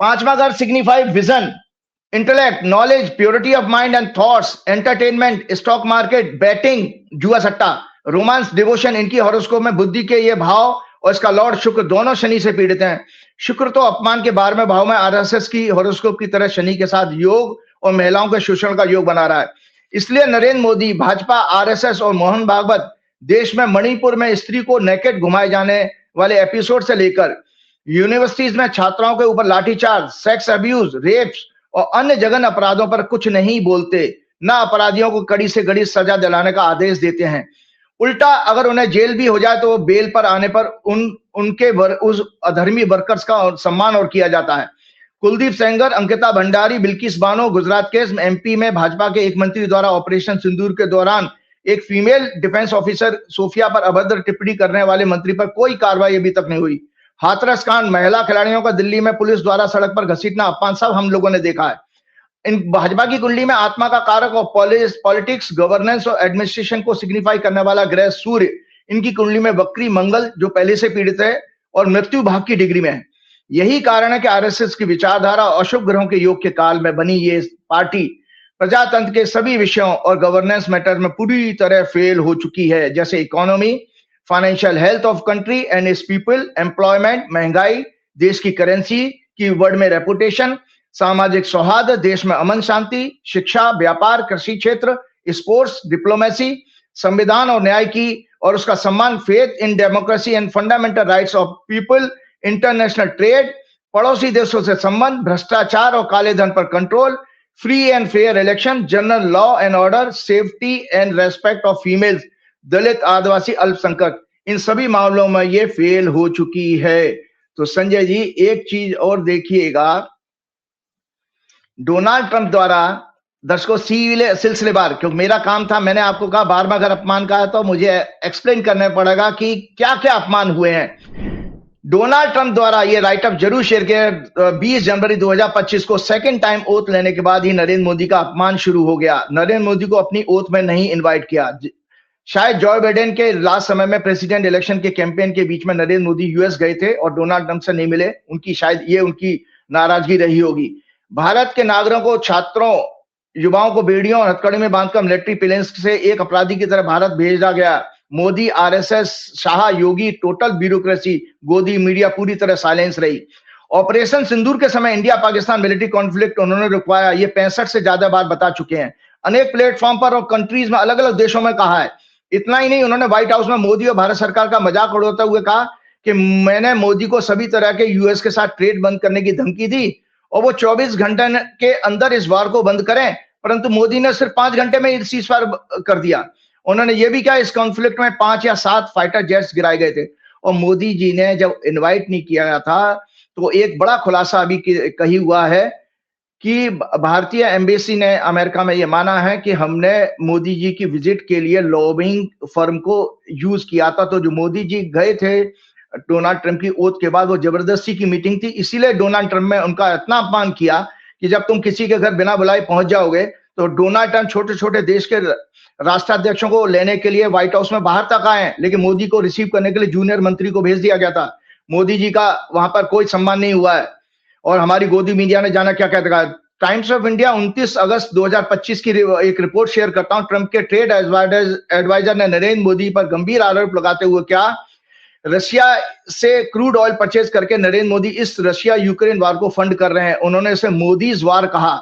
5वां घर signify vision, intellect, knowledge, purity of mind and thoughts, entertainment, stock market, batting, जुआ सट्टा, रोमांस, डिवोशन। इनकी हॉरोस्कोप में बुद्धि के ये भाव और इसका लॉर्ड शुक्र दोनों शनि से पीड़ित हैं। शुक्र तो अपमान के 12वें भाव में आरएसएस की हॉरोस्कोप की तरह शनि के साथ योग और महिलाओं के शोषण का योग बना रहा है। इसलिए नरेंद्र मोदी, भाजपा, आरएसएस और मोहन भागवत देश में मणिपुर में स्त्री को नेकेड घुमाए जाने वाले एपिसोड से लेकर यूनिवर्सिटीज में छात्राओं के ऊपर लाठीचार्ज, सेक्स अब्यूज, रेप्स और अन्य जघन्य अपराधों पर कुछ नहीं बोलते, ना अपराधियों को कड़ी से कड़ी सजा दिलाने का आदेश देते हैं। उल्टा अगर उन्हें जेल भी हो जाए तो वो बेल पर आने पर उस अधर्मी वर्कर्स का सम्मान और किया जाता है। कुलदीप सेंगर, अंकिता भंडारी, बिल्किस बानो, गुजरात केस में एमपी में भाजपा के एक मंत्री द्वारा ऑपरेशन सिंदूर के दौरान एक फीमेल डिफेंस ऑफिसर सोफिया पर अभद्र टिप्पणी करने वाले मंत्री पर कोई कार्रवाई अभी तक नहीं हुई। हाथरस कांड, महिला खिलाड़ियों का दिल्ली में पुलिस द्वारा सड़क पर घसीटना, अपमान, सब हम लोगों ने देखा है। इन भाजपा की कुंडली में आत्मा का कारक और पॉलिटिक्स, गवर्नेंस और एडमिनिस्ट्रेशन को सिग्निफाई करने वाला ग्रह सूर्य, इनकी कुंडली में वक्री मंगल जो पहले से पीड़ित है और मृत्यु भाग की डिग्री में है। यही कारण है कि आरएसएस की विचारधारा और अशुभ ग्रहों के योग के काल में बनी ये पार्टी प्रजातंत्र के सभी विषयों और गवर्नेंस मैटर में पूरी तरह फेल हो चुकी है, जैसे economy, financial health of country and it's people, employment, महंगाई, देश की करेंसी की वर्ल्ड में रेपुटेशन, सामाजिक सौहार्द, देश में अमन शांति, शिक्षा, व्यापार, कृषि क्षेत्र, स्पोर्ट्स, डिप्लोमेसी, संविधान और न्याय की और उसका सम्मान, faith in democracy and fundamental rights of people, international trade, पड़ोसी देशों से संबंध, भ्रष्टाचार और काले धन पर control, free and fair election, general law and order, safety and respect of females, Dalit, Adivasi, अल्पसंख्यक, इन सभी मामलों में ये फेल हो चुकी है। तो संजय जी एक चीज और देखिएगा, डोनाल्ड ट्रंप द्वारा दर्शकों सिलसिलेवार, क्योंकि मेरा काम था, मैंने आपको कहा 12वां घर अपमान का है तो मुझे एक्सप्लेन करना पड़ेगा कि क्या क्या अपमान हुए हैं। डोनाल्ड ट्रंप द्वारा ये राइटअप जरूर शेयर किया। 20 जनवरी 2025 को सेकंड टाइम ओथ लेने के बाद ही नरेंद्र मोदी का अपमान शुरू हो गया। नरेंद्र मोदी को अपनी ओथ में नहीं इनवाइट किया। शायद जॉय बाइडेन के लास्ट समय में प्रेसिडेंट इलेक्शन के कैंपेन के बीच में नरेंद्र मोदी यूएस गए थे और डोनाल्ड ट्रंप से नहीं मिले, उनकी शायद ये उनकी नाराजगी रही होगी। भारत के नागरिकों को, छात्रों, युवाओं को बेड़ियों और हथकड़ी में बांधकर मिलिट्री प्लेन्स से एक अपराधी की तरह भारत भेजा गया। मोदी, आरएसएस, शाह, योगी, टोटल ब्यूरोक्रेसी, गोदी मीडिया पूरी तरह साइलेंस रही। ऑपरेशन सिंदूर के समय इंडिया पाकिस्तान मिलिट्री कॉन्फ्लिक्ट उन्होंने रुकवाया, ये 65 से ज्यादा बार बता चुके हैं, अनेक प्लेटफॉर्म पर और कंट्रीज में, अलग अलग देशों में कहा है। इतना ही नहीं, उन्होंने व्हाइट हाउस में मोदी और भारत सरकार का मजाक उड़ाते हुए कहा कि मैंने मोदी को सभी तरह के यूएस के साथ ट्रेड बंद करने की धमकी दी और वो 24 घंटे के अंदर इस वार को बंद करें, परंतु मोदी ने सिर्फ 5 घंटे में इस सीज़फायर कर दिया। उन्होंने ये भी कहा इस कॉन्फ्लिक्ट में 5 या 7 फाइटर जेट्स गिराए गए थे। और मोदी जी ने जब इनवाइट नहीं किया था तो एक बड़ा खुलासा अभी कही हुआ है कि भारतीय एम्बेसी ने अमेरिका में ये माना है कि हमने मोदी जी की विजिट के लिए लॉबिंग फर्म को यूज किया था। तो जो मोदी जी गए थे डोनाल्ड ट्रंप की ओथ के बाद, वो जबरदस्ती की मीटिंग थी, इसीलिए डोनाल्ड ट्रंप ने उनका इतना अपमान किया कि जब तुम किसी के घर बिना बुलाए पहुंच जाओगे तो डोनाल्ड ट्रंप छोटे छोटे देश के राष्ट्राध्यक्षों को लेने के लिए व्हाइट हाउस में बाहर तक आए, लेकिन मोदी को रिसीव करने के लिए जूनियर मंत्री को भेज दिया गया था। मोदी जी का वहां पर कोई सम्मान नहीं हुआ है। और हमारी गोदी मीडिया ने जाना क्या कहता है। टाइम्स ऑफ इंडिया 29 अगस्त 2025 की एक रिपोर्ट शेयर करता हूं। ट्रंप के ट्रेड एडवाइजर ने नरेंद्र मोदी पर गंभीर आरोप लगाते हुए क्या, रशिया से क्रूड ऑयल परचेज करके नरेंद्र मोदी इस रशिया यूक्रेन वार को फंड कर रहे हैं। उन्होंने इसे मोदीज वार कहा।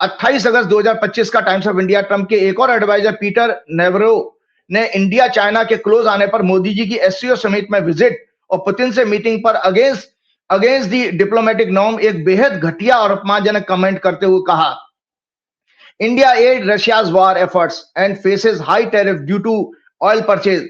28 अगस्त 2025 का टाइम्स ऑफ इंडिया, ट्रंप के एक और एडवाइजर पीटर नेवरो ने इंडिया चाइना के क्लोज आने पर मोदी जी की एससीओ समिट में विजिट और पुतिन से मीटिंग पर अगेंस्ट दी डिप्लोमेटिक नॉर्म एक बेहद घटिया और अपमानजनक कमेंट करते हुए कहा, India aid Russia's war efforts and faces high tariff due to oil purchase.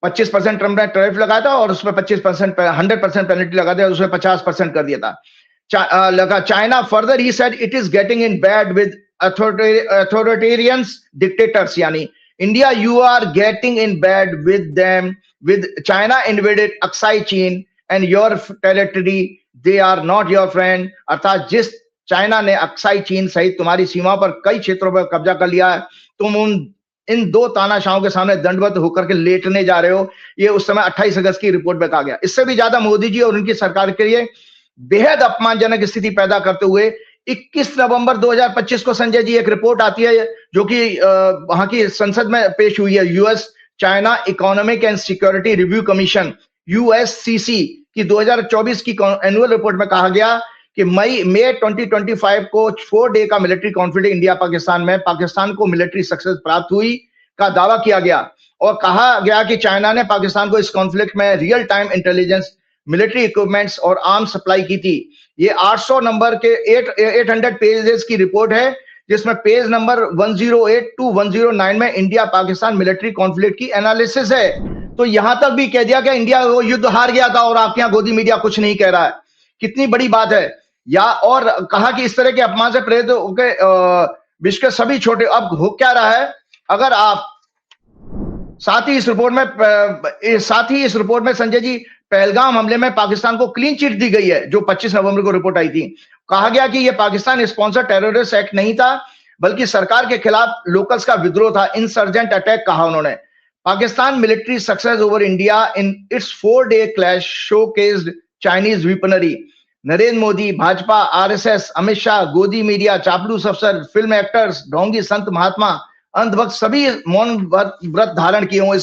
25% Trump ने टैरिफ लगाया था और उसमें 25% 100% पेनल्टी लगा दिया, उसमें 50% कर दिया था। लगा China further he said it is getting in bed with authoritarians dictators, यानी India you are getting in bed with them, with China invaded Aksai Chin and your territory, they are not your friend. अर्थात जिस China ने Aksai चीन सहित तुम्हारी सीमा पर कई क्षेत्रों पर कब्जा कर लिया है, तुम उन इन दो तानाशाहों के सामने दंडवत होकर के लेटने जा रहे हो। ये उस समय 28 अगस्त की रिपोर्ट में कहा गया। इससे भी ज्यादा मोदी जी और उनकी सरकार के लिए बेहद अपमानजनक स्थिति पैदा करते हुए 21 नवंबर 2025 को संजय जी एक रिपोर्ट आती है जो कि वहां की संसद में पेश हुई है। US China economic and security review commission USCC की 2024 की एनुअल रिपोर्ट में कहा गया कि मई 2025 को 4 डे का मिलिट्री कॉन्फ्लिक्ट इंडिया पाकिस्तान में पाकिस्तान को मिलिट्री सक्सेस प्राप्त हुई का दावा किया गया और कहा गया कि चाइना ने पाकिस्तान को इस कॉन्फ्लिक्ट में real time intelligence, military equipments और आर्म्स सप्लाई की थी। ये 800 नंबर के 800 पेजेस की रिपोर्ट है जिसमें पेज नंबर 108 to 109 में इंडिया पाकिस्तान मिलिट्री कॉन्फ्लिक्ट की एनालिसिस है। तो यहां तक भी कह दिया कि इंडिया वो युद्ध हार गया था और आपके यहां गोदी मीडिया कुछ नहीं कह रहा है। कितनी बड़ी बात है। या और कहा कि इस तरह के अपमान से प्रेरित होकर विश्व के सभी छोटे, अब हो क्या रहा है, अगर आप साथ ही इस रिपोर्ट में संजय जी पहलगाम हमले में पाकिस्तान को क्लीन चिट दी गई है जो 25 नवंबर को रिपोर्ट आई थी। कहा गया कि यह पाकिस्तान स्पॉन्सर टेररिस्ट एक्ट नहीं था बल्कि सरकार के खिलाफ लोकल्स का विद्रोह था, इंसर्जेंट अटैक कहा उन्होंने। Pakistan military success over India in its 4 day clash showcased Chinese weaponry. Narendra Modi, Bhajpa, RSS, Amit Shah, Godi media, चापलूस अफसर, फिल्म एक्टर्स, ढोंगी संत महात्मा, अंधभक्त सभी मौन व्रत धारण किए हुए।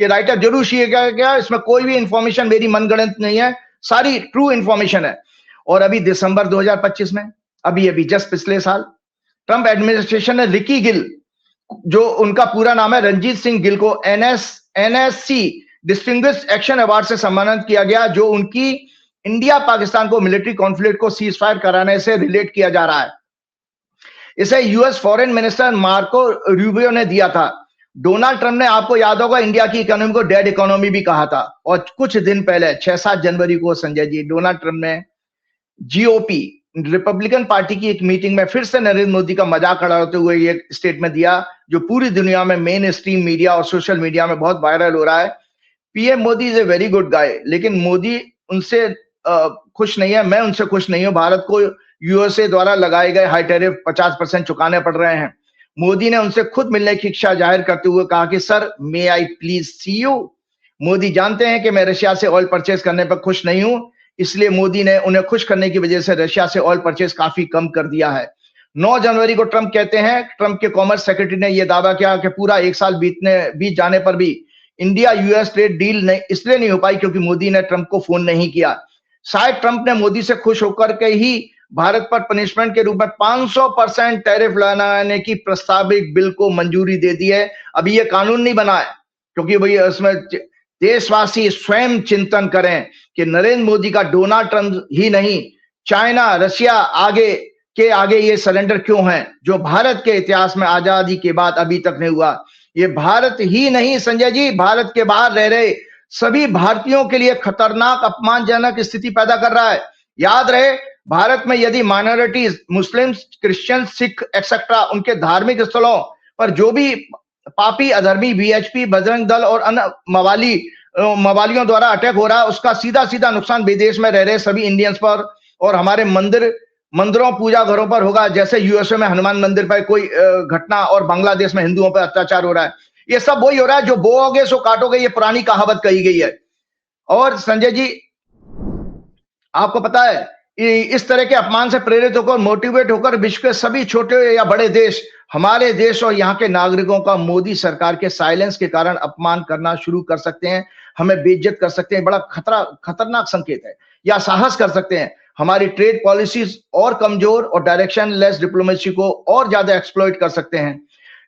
ये राइटर जरूर शेयर गया, इसमें कोई भी इंफॉर्मेशन मेरी मनगढ़ंत नहीं है, सारी ट्रू इंफॉर्मेशन है। और अभी दिसंबर 2025 में अभी जस्ट पिछले साल ट्रंप एडमिनिस्ट्रेशन ने रिकी गिल, जो उनका पूरा नाम है रणजीत सिंह गिल, को एनएससी डिस्टिंग्विश्ड एक्शन अवार्ड से सम्मानित किया गया जो उनकी इंडिया पाकिस्तान को मिलिट्री कॉन्फ्लिक्ट को सीज फायर कराने से रिलेट किया जा रहा है। इसे US foreign minister Marco Rubio ने दिया था। डोनाल्ड ट्रंप ने, आपको याद होगा, इंडिया की इकोनॉमी को डेड इकोनॉमी भी कहा था। और कुछ दिन पहले 6-7 जनवरी को संजय जी डोनाल्ड ट्रंप ने जीओपी रिपब्लिकन पार्टी की एक मीटिंग में फिर से नरेंद्र मोदी का मजाक उड़ाते हुए ये स्टेटमेंट दिया जो पूरी दुनिया में मेन स्ट्रीम मीडिया और सोशल मीडिया में बहुत वायरल हो रहा है। PM Modi is a very good guy, लेकिन मोदी उनसे खुश नहीं है, मैं उनसे खुश नहीं हूं। भारत को यूएसए द्वारा लगाए गए हाई टैरिफ 50% चुकाने पड़ रहे हैं। मोदी ने उनसे खुद मिलने की इच्छा जाहिर करते हुए कहा कि sir may I please see you. Modi जानते हैं कि मैं रशिया से ऑयल परचेज करने पर खुश नहीं हूं, इसलिए मोदी ने उन्हें खुश करने की वजह से रशिया से ऑयल परचेज काफी कम कर दिया है। 9 जनवरी को ट्रंप कहते हैं, ट्रंप के कॉमर्स सेक्रेटरी ने यह दावा किया कि पूरा 1 साल बीत जाने पर भी इंडिया यूएस ट्रेड डील इसलिए नहीं हो पाई क्योंकि मोदी ने ट्रंप को फोन नहीं किया। शायद ट्रंप ने मोदी से खुश होकर के ही भारत पर पनिशमेंट के रूप में 500% टैरिफ लगाने की प्रस्तावित बिल को मंजूरी दे दी है। अभी ये कानून नहीं बना है क्योंकि भाई उसमें देशवासी स्वयं चिंतन करें कि नरेंद्र मोदी का डोनाल्ड ट्रंप ही नहीं, चाइना, रशिया आगे ये सरेंडर क्यों है जो भारत के इतिहास में आजादी के बाद अभी तक नहीं हुआ। ये भारत ही नहीं संजय जी, भारत के बाहर रह रहे सभी भारतीयों के लिए खतरनाक अपमानजनक स्थिति पैदा कर रहा है। याद रहे, भारत में यदि minorities, Muslims, Christian, Sikh etcetera उनके धार्मिक स्थलों पर जो भी पापी अधर्मी वीएचपी, बजरंग दल और अन्य मवालियों द्वारा अटैक हो रहा है, उसका सीधा नुकसान विदेश में रह रहे सभी इंडियंस पर और हमारे मंदिरों, पूजा घरों पर होगा। जैसे यूएसए में हनुमान मंदिर पर कोई घटना और बांग्लादेश में हिंदुओं पर अत्याचार हो रहा है, ये सब वही हो रहा है जो बोओगे सो काटोगे, ये पुरानी कहावत कही गई है। और संजय जी आपको पता है, इस तरह के अपमान से प्रेरित होकर, मोटिवेट होकर विश्व के सभी छोटे या बड़े देश हमारे देश और यहाँ के नागरिकों का मोदी सरकार के साइलेंस के कारण अपमान करना शुरू कर सकते हैं, हमें बेइज्जत कर सकते हैं। बड़ा खतरनाक संकेत है। या साहस कर सकते हैं, हमारी ट्रेड पॉलिसीज और कमजोर और डायरेक्शन लेस डिप्लोमेसी को और ज्यादा एक्सप्लॉइट कर सकते हैं।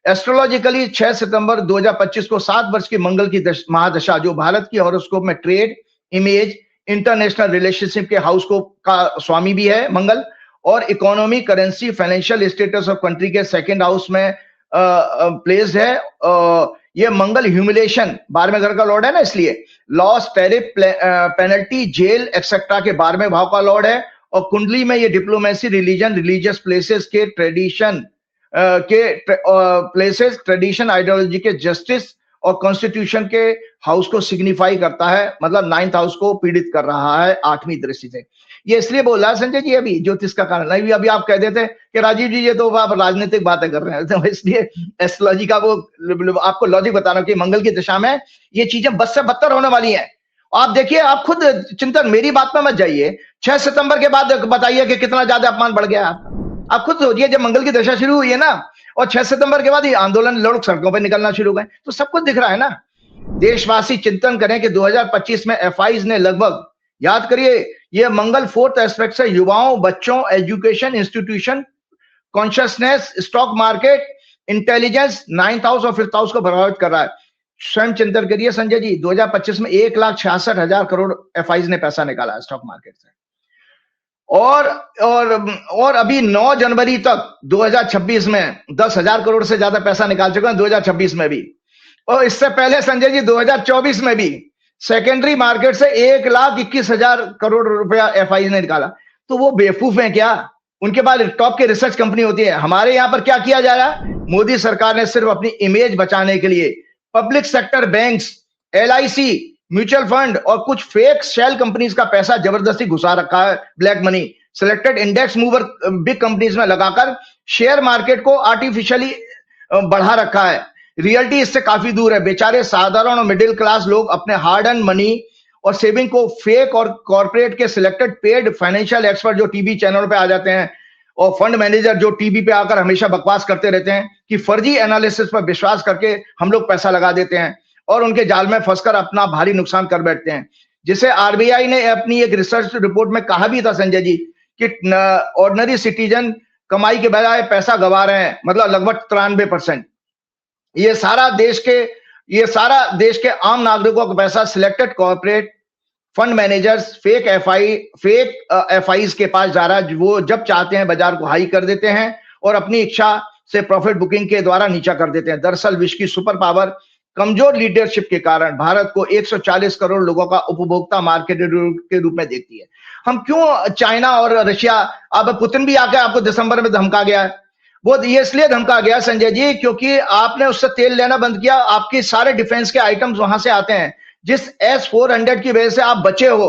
एस्ट्रोलॉजिकली 6 सितंबर 2025 को 7 वर्ष की मंगल की महादशा जो भारत की हॉरोस्कोप में ट्रेड, इमेज, इंटरनेशनल रिलेशनशिप के हाउस को का स्वामी भी है मंगल, और economy, currency, financial status of country के 2nd हाउस में प्लेस्ड है। ये मंगल ह्यूमिलेशन 12वें घर का लॉर्ड है ना, इसलिए loss, tariff, penalty, jail etcetera के 12वें भाव का लॉर्ड है। और कुंडली में ये डिप्लोमेसी, रिलीजन, रिलीजियस प्लेसेस के ट्रेडिशन ट्रेडिशन, आइडियोलॉजी के जस्टिस और कॉन्स्टिट्यूशन के हाउस को सिग्निफाई करता है, मतलब 9th हाउस को पीड़ित कर रहा है 8वीं दृष्टि से। ये इसलिए बोल रहा है संजय जी अभी ज्योतिष का कारण नहीं, अभी आप कह देते कि राजीव जी ये तो आप राजनीतिक बातें कर रहे हैं, तो इसलिए एस्ट्रोलॉजी का वो आपको लॉजिक बता रहा हूं कि मंगल की दिशा में ये चीजें बद से बदतर होने वाली हैं। आप देखिए, आप खुद चिंतन, मेरी बात में मत जाइए, 6 सितंबर के बाद बताइए कि कितना ज्यादा अपमान बढ़ गया आपका। आप खुद सोचिए, जब मंगल की दशा शुरू हुई है ना, और 6 सितंबर के बाद ये आंदोलन, लोग सड़कों पर निकलना शुरू हो गए, तो सब कुछ दिख रहा है ना। देशवासी चिंतन करें कि 2025 में एफआईज ने लगभग, याद करिए, ये मंगल 4th एस्पेक्ट से युवाओं, बच्चों, education, institution, consciousness, stock market, intelligence, 9th house और 5th हाउस को प्रभावित कर रहा है। स्वयं चिंतन करिए संजय जी, 2025 में 1,66,000 करोड़ एफआईज ने पैसा निकाला है स्टॉक मार्केट से। और अभी 9 जनवरी तक 2026 में 10,000 करोड़ से ज्यादा पैसा निकाल चुके हैं 2026 में भी। और इससे पहले संजय जी 2024 में भी सेकेंडरी मार्केट से 1,21,000 करोड़ रुपया एफआई ने निकाला। तो वो बेवकूफ हैं क्या? उनके पास टॉप की रिसर्च कंपनी होती है। हमारे यहां पर क्या किया जा रहा है? मोदी सरकार ने सिर्फ अपनी इमेज बचाने के लिए public sector banks, LIC, mutual fund और कुछ फेक शेल कंपनीज का पैसा जबरदस्ती घुसा रखा है, black money, selected index mover big companies में लगाकर शेयर मार्केट को आर्टिफिशियली बढ़ा रखा है। रियलिटी इससे काफी दूर है। बेचारे साधारण और मिडिल क्लास लोग अपने हार्ड एंड मनी और सेविंग को फेक और कॉर्पोरेट के सिलेक्टेड पेड फाइनेंशियल एक्सपर्ट जो टीवी चैनल पे आ जाते हैं और फंड मैनेजर जो टीवी पे आकर हमेशा बकवास करते रहते हैं कि फर्जी एनालिसिस पर विश्वास करके हम लोग पैसा लगा देते हैं और उनके जाल में फंसकर अपना भारी नुकसान कर बैठते हैं। जिसे आरबीआई ने अपनी एक रिसर्च रिपोर्ट में कहा भी था संजय जी कि ऑर्डिनरी सिटीजन कमाई के बजाय पैसा गवा रहे हैं, मतलब लगभग 93%। ये सारा देश के आम नागरिकों का पैसा selected corporate fund managers, fake FIIs के पास जा रहा है। वो जब चाहते हैं बाजार को हाई कर देते हैं और अपनी इच्छा से प्रॉफिट बुकिंग के द्वारा नीचा कर देते हैं। दरअसल विश्व की सुपर पावर कमजोर लीडरशिप के कारण भारत को 140 करोड़ लोगों का उपभोक्ता मार्केट के रूप में देखती है। हम क्यों चाइना और रशिया, अब पुतिन भी आकर आपको दिसंबर में धमका गया है। वो ये इसलिए धमका गया संजय जी क्योंकि आपने उससे तेल लेना बंद किया। आपके सारे डिफेंस के आइटम्स वहां से आते हैं। जिस S-400 की वजह से आप बचे हो,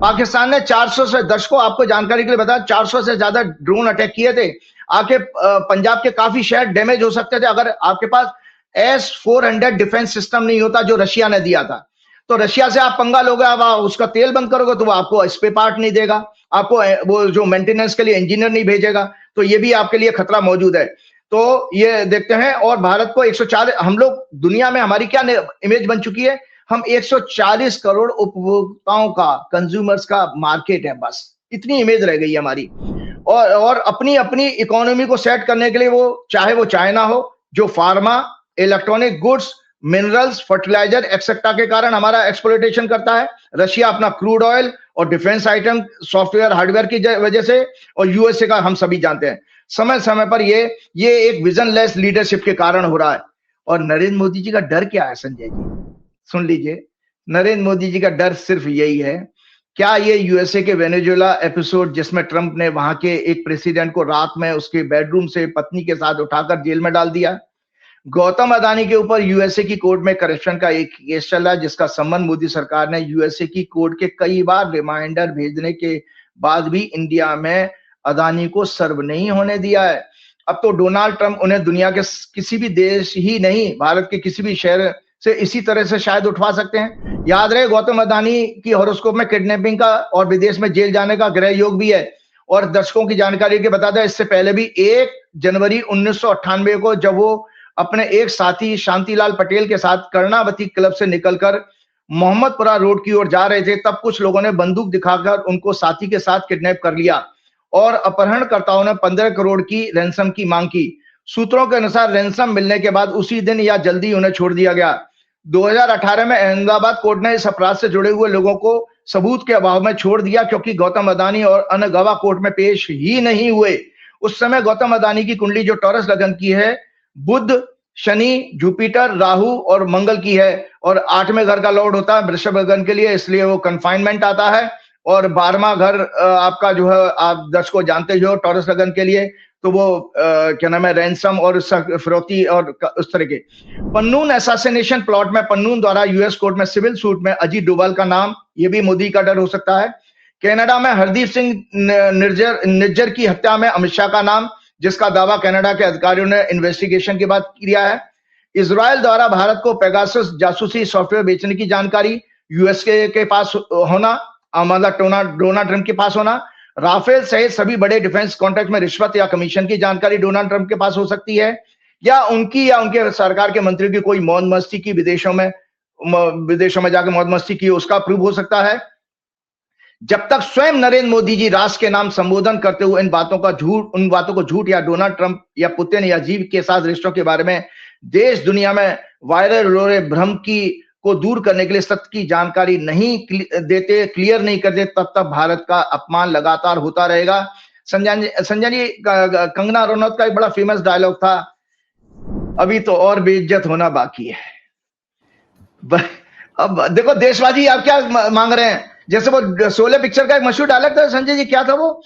पाकिस्तान ने 400 से, दर्शकों आपको जानकारी के लिए बता, 400 से ज्यादा ड्रोन अटैक किए थे। आपके पंजाब के काफी शहर डैमेज हो सकते थे अगर आपके पास S-400 डिफेंस सिस्टम नहीं होता जो रशिया ने दिया था। तो रशिया से आप पंगा लोगे, अब उसका तेल बंद करोगे तो वो आपको स्पेयर पार्ट नहीं देगा, आपको वो जो मेंटेनेंस के लिए इंजीनियर नहीं भेजेगा। तो ये भी आपके लिए खतरा मौजूद है। तो ये देखते हैं। और भारत को 140, हम लोग दुनिया में हमारी क्या इमेज बन चुकी है, हम 140 करोड़ उपभोक्ताओं का, कंज्यूमर्स का मार्केट है, बस इतनी इमेज रह गई है हमारी। और अपनी इकोनॉमी को सेट करने के लिए वो, चाहे वो चाइना हो जो pharma, electronic goods, minerals, fertiliser etcetera के कारण हमारा एक्सप्लॉयटेशन करता है, रशिया अपना क्रूड ऑयल और डिफेंस आइटम, सॉफ्टवेयर, हार्डवेयर की वजह से, और यूएसए का हम सभी जानते हैं। समय समय पर ये एक विजनलेस लीडरशिप के कारण हो रहा है। और नरेंद्र मोदी जी का डर क्या है संजय जी? सुन लीजिए, नरेंद्र मोदी जी का डर सिर्फ यही है, क्या ये यूएसए के वेनेजुएला एपिसोड जिसमें ट्रंप ने वहां के एक प्रेसिडेंट को रात में उसके बेडरूम से पत्नी के साथ उठाकर जेल में डाल दिया। गौतम अदानी के ऊपर यूएसए की कोर्ट में करप्शन का एक केस चल रहा है जिसका संबंध मोदी सरकार ने यूएसए की कोर्ट के कई बार रिमाइंडर भेजने के बाद भी इंडिया में अदानी को सर्व नहीं होने दिया है। अब तो डोनाल्ड ट्रंप उन्हें दुनिया के किसी भी देश ही नहीं, भारत के किसी भी शहर से इसी तरह से शायद उठवा सकते हैं। याद रहे, गौतम अदानी की हॉरोस्कोप में किडनैपिंग का और विदेश में जेल जाने का ग्रह योग भी है। और दर्शकों की जानकारी के बता दें, इससे पहले भी 1 जनवरी 1998 को जब वो अपने एक साथी शांतिलाल पटेल के साथ कर्णावती क्लब से निकलकर मोहम्मदपुरा रोड की ओर जा रहे थे, तब कुछ लोगों ने बंदूक दिखाकर उनको साथी के साथ किडनैप कर लिया और अपहरणकर्ताओं ने 15 करोड़ की रैंसम की मांग की। सूत्रों के अनुसार रैंसम मिलने के बाद उसी दिन या जल्दी उन्हें छोड़ दिया गया। 2018 में अहमदाबाद कोर्ट ने इस अपराध से जुड़े हुए लोगों को सबूत के अभाव में छोड़ दिया क्योंकि गौतम अदानी और अन्य गवाह कोर्ट में पेश ही नहीं हुए। उस समय गौतम अदानी की कुंडली जो टॉरस लगन की है, बुध, शनि, जुपिटर, राहु और मंगल की है, और 8वें घर का लॉर्ड होता है वृषभ लगन के लिए, इसलिए वो कन्फाइनमेंट आता है। और 12वां घर आपका जो है, आप दर्शकों जानते हो टॉरस लगन के लिए, तो वो क्या नाम है, रैंसम और फिरौती और उस तरह के। पन्नून असैसिनेशन प्लॉट में पन्नून द्वारा यूएस कोर्ट में सिविल सूट में अजीत डोभाल का नाम, ये भी मोदी का डर हो सकता है कनाडा में हरदीप सिंह निज्जर की हत्या में अमित शाह का नाम, जिसका दावा कनाडा के अधिकारियों ने इन्वेस्टिगेशन के बाद किया है। इजराइल द्वारा भारत को पेगासस जासूसी सॉफ्टवेयर बेचने की जानकारी यूएस के पास होना, मतलब डोनाल्ड ट्रंप के पास होना। राफेल सहित सभी बड़े डिफेंस कॉन्ट्रैक्ट में रिश्वत या कमीशन की जानकारी डोनाल्ड ट्रंप के पास हो सकती है, या उनके सरकार के मंत्रियों की कोई मौज मस्ती की, विदेशों में जाकर मौज मस्ती की, उसका प्रूव हो सकता है। जब तक स्वयं नरेंद्र मोदी जी राष्ट्र के नाम संबोधन करते हुए उन बातों को झूठ या डोनाल्ड ट्रंप या पुतिन या जी के साथ रिश्तों के बारे में देश दुनिया में वायरल हो रहे भ्रम को दूर करने के लिए सत्य की जानकारी नहीं देते, क्लियर नहीं करते, तब तक भारत का अपमान लगातार होता रहेगा। संजय जी, कंगना रनौत का एक बड़ा फेमस डायलॉग था, अभी तो और बेइज्जत होना बाकी है। अब देखो देशवासी आप क्या मांग रहे हैं, जैसे वो शोले पिक्चर का एक मशहूर डायलॉग था संजय जी, क्या था वो,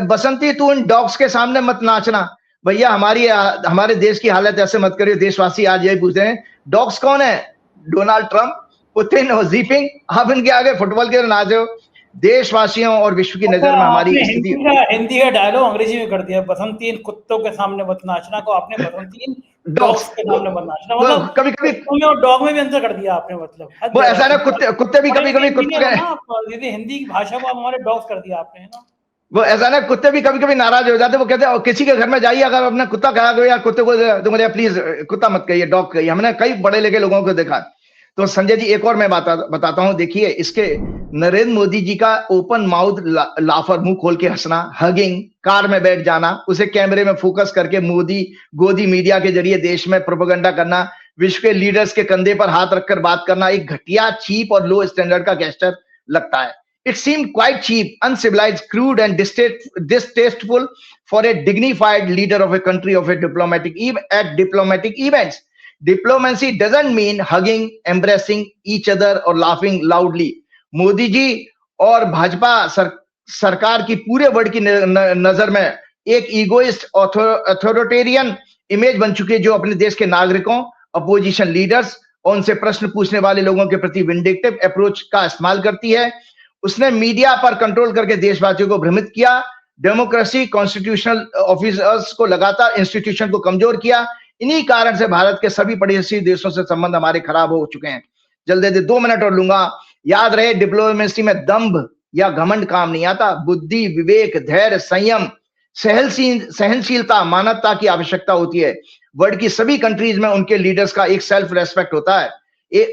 बसंती तू इन डॉग्स के सामने मत नाचना। भैया हमारे देश की हालत ऐसे मत करिए। देशवासी आज यही पूछ रहे हैं, डॉग्स कौन है? डोनाल्ड ट्रंप, पुतिन और जीपिंग। आप इनके आगे फुटबॉल के नाचो। देशवासियों और विश्व की नजर में हमारी स्थिति, हिंदी का डायलॉग अंग्रेजी में कर दिया, बसंतीन कुत्तों के सामने मत नाचना को आपने बसंतीन डॉग्स के सामने मत नाचना, मतलब कभी और डॉग में भी अंतर कर दिया आपने, मतलब वो ऐसा ना, कुत्ते भी कभी कुत्ते, हिंदी की भाषा को हमारे डॉग्स कर दिया आपने, है ना। वो ऐसा ना, कुत्ते भी कभी नाराज हो जाते, वो कहते हैं किसी के घर में जाइए, अगर अपना कुत्ता कहा गया यार कुत्ते को तो मुझे प्लीज कुत्ता मत कहिए, डॉग कहिए। हमने कई बड़े लेके लोगों को देखा। तो संजय जी एक और मैं बताता हूं, देखिए इसके नरेंद्र मोदी जी का ओपन माउथ लाफर, मुंह खोल के हंसना, हगिंग, कार में बैठ जाना, उसे कैमरे में फोकस करके गोदी मीडिया के जरिए देश में प्रोपेगेंडा करना, विश्व के लीडर्स के कंधे पर हाथ रखकर बात करना एक घटिया, चीप और लो स्टैंडर्ड का गेस्चर लगता है। It seemed quite cheap, uncivilized, crude and distasteful for a dignified leader of a country at diplomatic events. Diplomacy doesn't mean hugging, embracing each other or laughing loudly. Modi ji और भाजपा सरकार की पूरे world की नजर में एक ईगोइस्ट अथॉरिटेरियन इमेज बन चुकी है, जो अपने देश के नागरिकों, अपोजिशन लीडर्स और उनसे प्रश्न पूछने वाले लोगों के प्रति विंडिक्टिव अप्रोच का इस्तेमाल करती है। उसने मीडिया पर कंट्रोल करके देशवासियों को भ्रमित किया, डेमोक्रेसी, कॉन्स्टिट्यूशनल ऑफिसर्स को लगातार इंस्टीट्यूशन को कमजोर किया। इन्हीं कारण से भारत के सभी पड़ोसी देशों से संबंध हमारे खराब हो चुके हैं। जल्दी 2 मिनट और लूंगा। याद रहे, डिप्लोमेसी में दंभ या घमंड काम नहीं आता। बुद्धि, विवेक, धैर्य, संयम, सहनशीलता, मानवता की आवश्यकता होती है। वर्ल्ड की सभी कंट्रीज में उनके लीडर्स का एक सेल्फ रेस्पेक्ट होता है,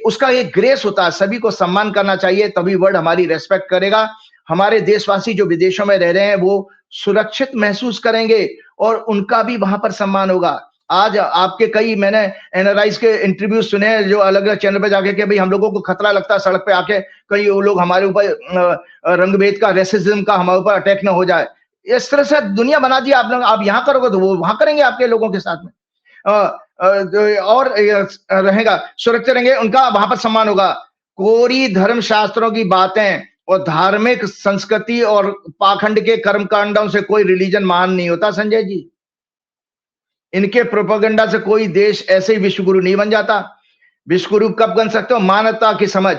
उसका एक ग्रेस होता है। सभी को सम्मान करना चाहिए, तभी वर्ल्ड हमारी रेस्पेक्ट करेगा। हमारे देशवासी जो विदेशों में रह रहे हैं वो सुरक्षित महसूस करेंगे और उनका भी वहां पर सम्मान होगा। आज आपके कई मैंने एनआरआईज के इंटरव्यू सुने जो अलग अलग चैनल पे जाके कि भाई हम लोगों को खतरा लगता है सड़क पे आके कई वो लोग हमारे ऊपर रंगभेद का, रेसिज्म का हमारे ऊपर अटैक ना हो जाए। इस तरह से दुनिया बना दी आप लोग। आप यहाँ करोगे तो वो वहां करेंगे आपके लोगों के साथ में, और रहेगा, सुरक्षित रहेंगे, उनका वहां पर सम्मान होगा। कोरी धर्मशास्त्रों की बातें और धार्मिक संस्कृति और पाखंड के कर्मकांडों से कोई रिलीजन महान नहीं होता संजय जी। इनके प्रोपेगेंडा से कोई देश ऐसे ही विश्वगुरु नहीं बन जाता। विश्वगुरु कब बन सकते हो? मानवता की समझ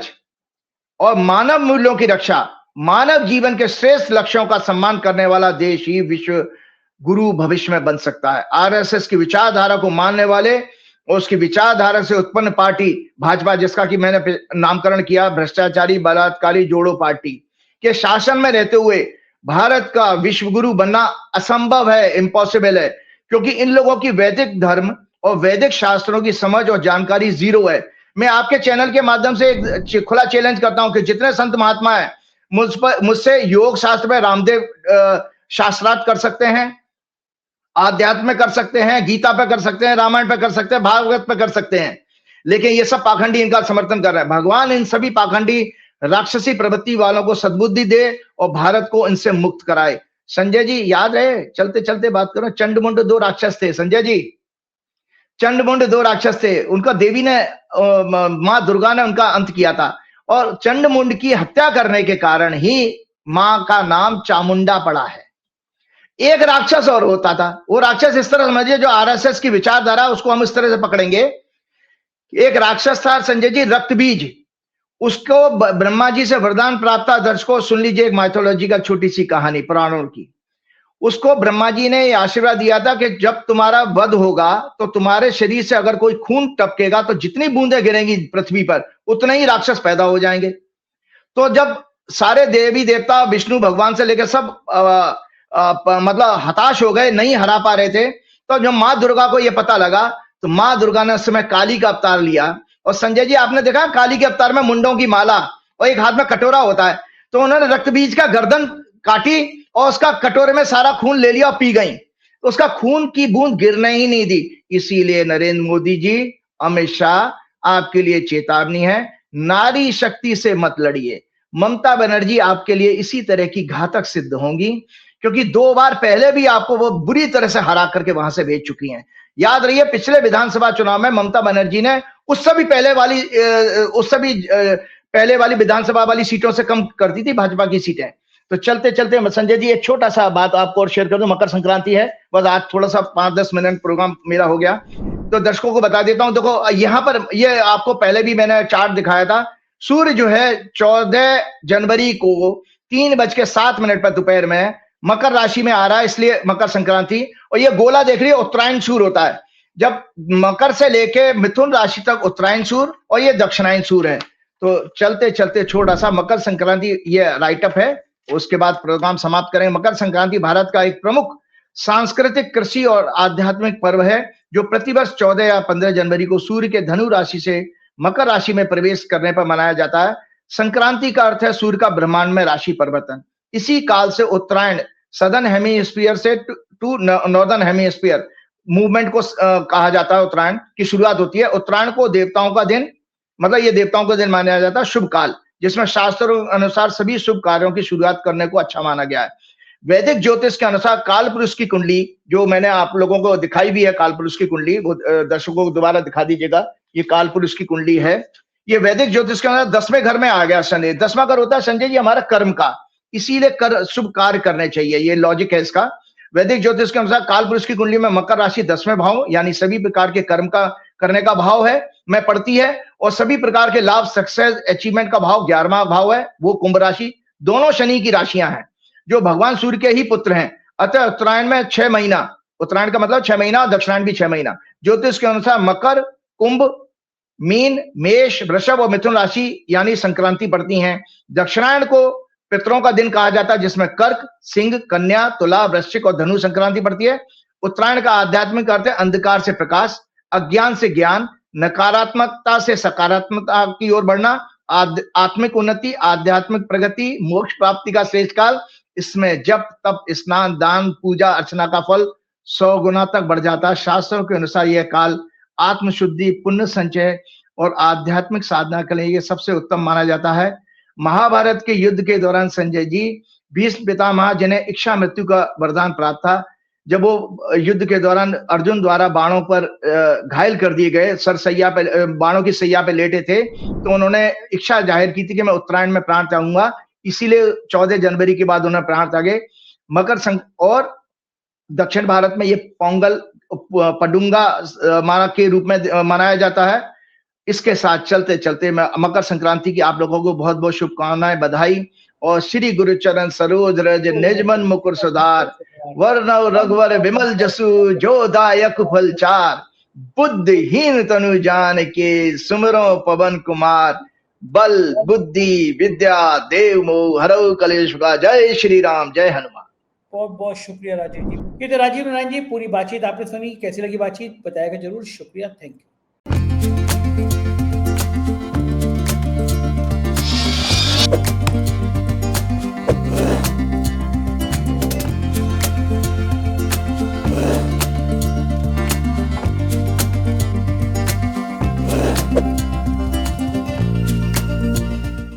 और मानव मूल्यों की रक्षा, मानव जीवन के श्रेष्ठ लक्ष्यों का सम्मान करने वाला देश ही विश्व गुरु भविष्य में बन सकता है। आरएसएस की विचारधारा को मानने वाले और उसकी विचारधारा से उत्पन्न पार्टी भाजपा, जिसका कि मैंने नामकरण किया भ्रष्टाचारी बलात्कारी जोड़ो पार्टी, के शासन में रहते हुए भारत का विश्व गुरु बनना असंभव है, इम्पॉसिबल है, क्योंकि इन लोगों की वैदिक धर्म और वैदिक शास्त्रों की समझ और जानकारी जीरो है। मैं आपके चैनल के माध्यम से एक खुला चैलेंज करता हूं कि जितने संत महात्मा है मुझसे योग शास्त्र में रामदेव शास्त्रार्थ कर सकते हैं, आध्यात्म में कर सकते हैं, गीता पे कर सकते हैं, रामायण पे कर सकते हैं, भागवत पे कर सकते हैं, लेकिन ये सब पाखंडी इनका समर्थन कर रहे हैं। भगवान इन सभी पाखंडी राक्षसी प्रवृत्ति वालों को सद्बुद्धि दे और भारत को इनसे मुक्त कराए। संजय जी याद रहे, चलते चलते बात करो, चंडमुंड 2 राक्षस थे संजय जी, चंडमुंड 2 राक्षस थे। उनका देवी ने, मां दुर्गा ने उनका अंत किया था, और चंडमुंड की हत्या करने के कारण ही मां का नाम चामुंडा पड़ा है। एक राक्षस और होता था, वो राक्षस इस तरह समझिए, जो आरएसएस की विचारधारा उसको हम इस तरह से पकड़ेंगे। एक राक्षस था संजय जी, रक्तबीज। उसको ब्रह्मा जी से वरदान प्राप्त था। दर्शकों सुन लीजिए एक माइथोलॉजी का छोटी सी कहानी पुराणों की। उसको ब्रह्मा जी ने ये आशीर्वाद दिया था कि जब तुम्हारा वध होगा तो तुम्हारे शरीर से अगर कोई खून टपकेगा तो जितनी बूंदें गिरेंगी पृथ्वी पर उतने ही राक्षस पैदा हो जाएंगे। तो जब सारे देवी देवता विष्णु भगवान से लेकर सब मतलब हताश हो गए, नहीं हरा पा रहे थे, तो जब माँ दुर्गा को यह पता लगा तो माँ दुर्गा ने उस समय काली का अवतार लिया। और संजय जी आपने देखा काली के अवतार में मुंडों की माला और एक हाथ में कटोरा होता है, तो उन्होंने रक्त बीज का गर्दन काटी और उसका कटोरे में सारा खून ले लिया और पी गई। उसका खून की बूंद गिरने ही नहीं दी। इसीलिए नरेंद्र मोदी जी, अमित शाह आपके लिए चेतावनी है, नारी शक्ति से मत लड़िए। ममता बनर्जी आपके लिए इसी तरह की घातक सिद्ध होंगी, क्योंकि 2 बार पहले भी आपको वो बुरी तरह से हरा करके वहां से भेज चुकी हैं। याद रहिए पिछले विधानसभा चुनाव में ममता बनर्जी ने उससे भी पहले वाली विधानसभा वाली सीटों से कम कर दी थी भाजपा की सीटें। तो चलते चलते संजय जी एक छोटा सा बात आपको और शेयर कर दूं। मकर संक्रांति है, बस आज थोड़ा सा 5-10 मिनट प्रोग्राम मेरा हो गया तो दर्शकों को बता देता हूं। देखो यहां पर ये आपको पहले भी मैंने चार्ट दिखाया था। सूर्य जो है 14 जनवरी को 3:07 पर दोपहर में मकर राशि में आ रहा है, इसलिए मकर संक्रांति। और ये गोला देख रही है उत्तरायण सूर्य होता है। जब मकर से लेके मिथुन राशि तक उत्तरायण सूर्य और ये दक्षिणायन सूर्य है। तो चलते चलते छोटा सा मकर संक्रांति ये राइटअप है, उसके बाद प्रोग्राम समाप्त करेंगे। मकर संक्रांति भारत का एक प्रमुख सांस्कृतिक, कृषि और आध्यात्मिक पर्व है जो प्रतिवर्ष 14 या 15 जनवरी को सूर्य के धनु राशि से मकर राशि में प्रवेश करने पर मनाया जाता है। संक्रांति का अर्थ है सूर्य का ब्रह्मांड में राशि परिवर्तन। इसी काल से उत्तरायण सदर्न हेमीस्फीयर से टू नॉर्दर्न हेमीस्फीयर मूवमेंट को कहा जाता है। उत्तरायण की शुरुआत होती है। उत्तरायण को देवताओं का दिन, मतलब ये देवताओं का दिन माना जाता है, शुभ काल, जिसमें शास्त्रों अनुसार सभी शुभ कार्यों की शुरुआत करने को अच्छा माना गया है। वैदिक ज्योतिष के अनुसार काल पुरुष की कुंडली, जो मैंने आप लोगों को दिखाई भी है, काल पुरुष की कुंडली, वो दर्शकों को दोबारा दिखा दीजिएगा। ये काल पुरुष की कुंडली है। ये वैदिक ज्योतिष के अनुसार 10वें घर में आ गया शनि। 10वां घर होता है संजय जी हमारा कर्म का, इसीलिए शुभ कार्य करने चाहिए, ये लॉजिक है इसका। वैदिक ज्योतिष के अनुसार काल पुरुष की कुंडली में मकर राशि 10वें भाव यानी सभी प्रकार के कर्म का करने का भाव है में पड़ती है, और सभी प्रकार के लाभ, सक्सेस, अचीवमेंट का भाव 11वां भाव है, वो कुंभ राशि। दोनों शनि की राशियां हैं जो भगवान सूर्य के ही पुत्र हैं। अतः उत्तरायण में 6 महीना, उत्तरायण का मतलब 6 महीना, दक्षिणायन भी 6 महीना। ज्योतिष के अनुसार मकर, कुंभ, मीन, मेष, वृषभ और मिथुन राशि यानी संक्रांति पड़ती हैं। दक्षिणायन को पितरों का दिन कहा जाता है, जिसमें कर्क, सिंह, कन्या, तुला, वृश्चिक और धनु संक्रांति पड़ती है। उत्तरायण का आध्यात्मिक अर्थ है अंधकार से प्रकाश, अज्ञान से ज्ञान, नकारात्मकता से सकारात्मकता की ओर बढ़ना, आत्मिक उन्नति, आध्यात्मिक प्रगति, मोक्ष प्राप्ति का श्रेष्ठ काल। इसमें जप, तप, स्नान, दान, पूजा अर्चना का फल 100 गुना तक बढ़ जाता है। शास्त्रों के अनुसार यह काल आत्मशुद्धि, पुण्य संचय और आध्यात्मिक साधना के लिए ये सबसे उत्तम माना जाता है। महाभारत के युद्ध के दौरान संजय जी, भीष्म पितामह जिन्हें इच्छा मृत्यु का वरदान प्राप्त था, जब वो युद्ध के दौरान अर्जुन द्वारा बाणों पर घायल कर दिए गए, सरसैया पे बाणों की सैया पे लेटे थे, तो उन्होंने इच्छा जाहिर की थी कि मैं उत्तरायण में प्राण त्यागूंगा। इसीलिए 14 जनवरी के बाद उन्हें प्राण त्यागे। और दक्षिण भारत में ये पोंगल, पडुंगा माना के रूप में मनाया जाता है। इसके साथ चलते चलते मैं मकर संक्रांति की आप लोगों को बहुत बहुत शुभकामनाएं, बधाई। और श्री गुरुचरण सरोज रज निजमन मुकुर सुधार, वर्णव रघुवर विमल जसु जो दायक फल चार, बुद्धिहीन तनु जान के सुमरो पवन कुमार, बल बुद्धि विद्या देव मोह हरौ कलेश का। जय श्री राम, जय हनुमान। बहुत बहुत शुक्रिया राजीव जी। ये तो राजीव नारायण जी, पूरी बातचीत आपने सुनी, कैसी लगी बातचीत बताएगा जरूर। शुक्रिया, थैंक यू।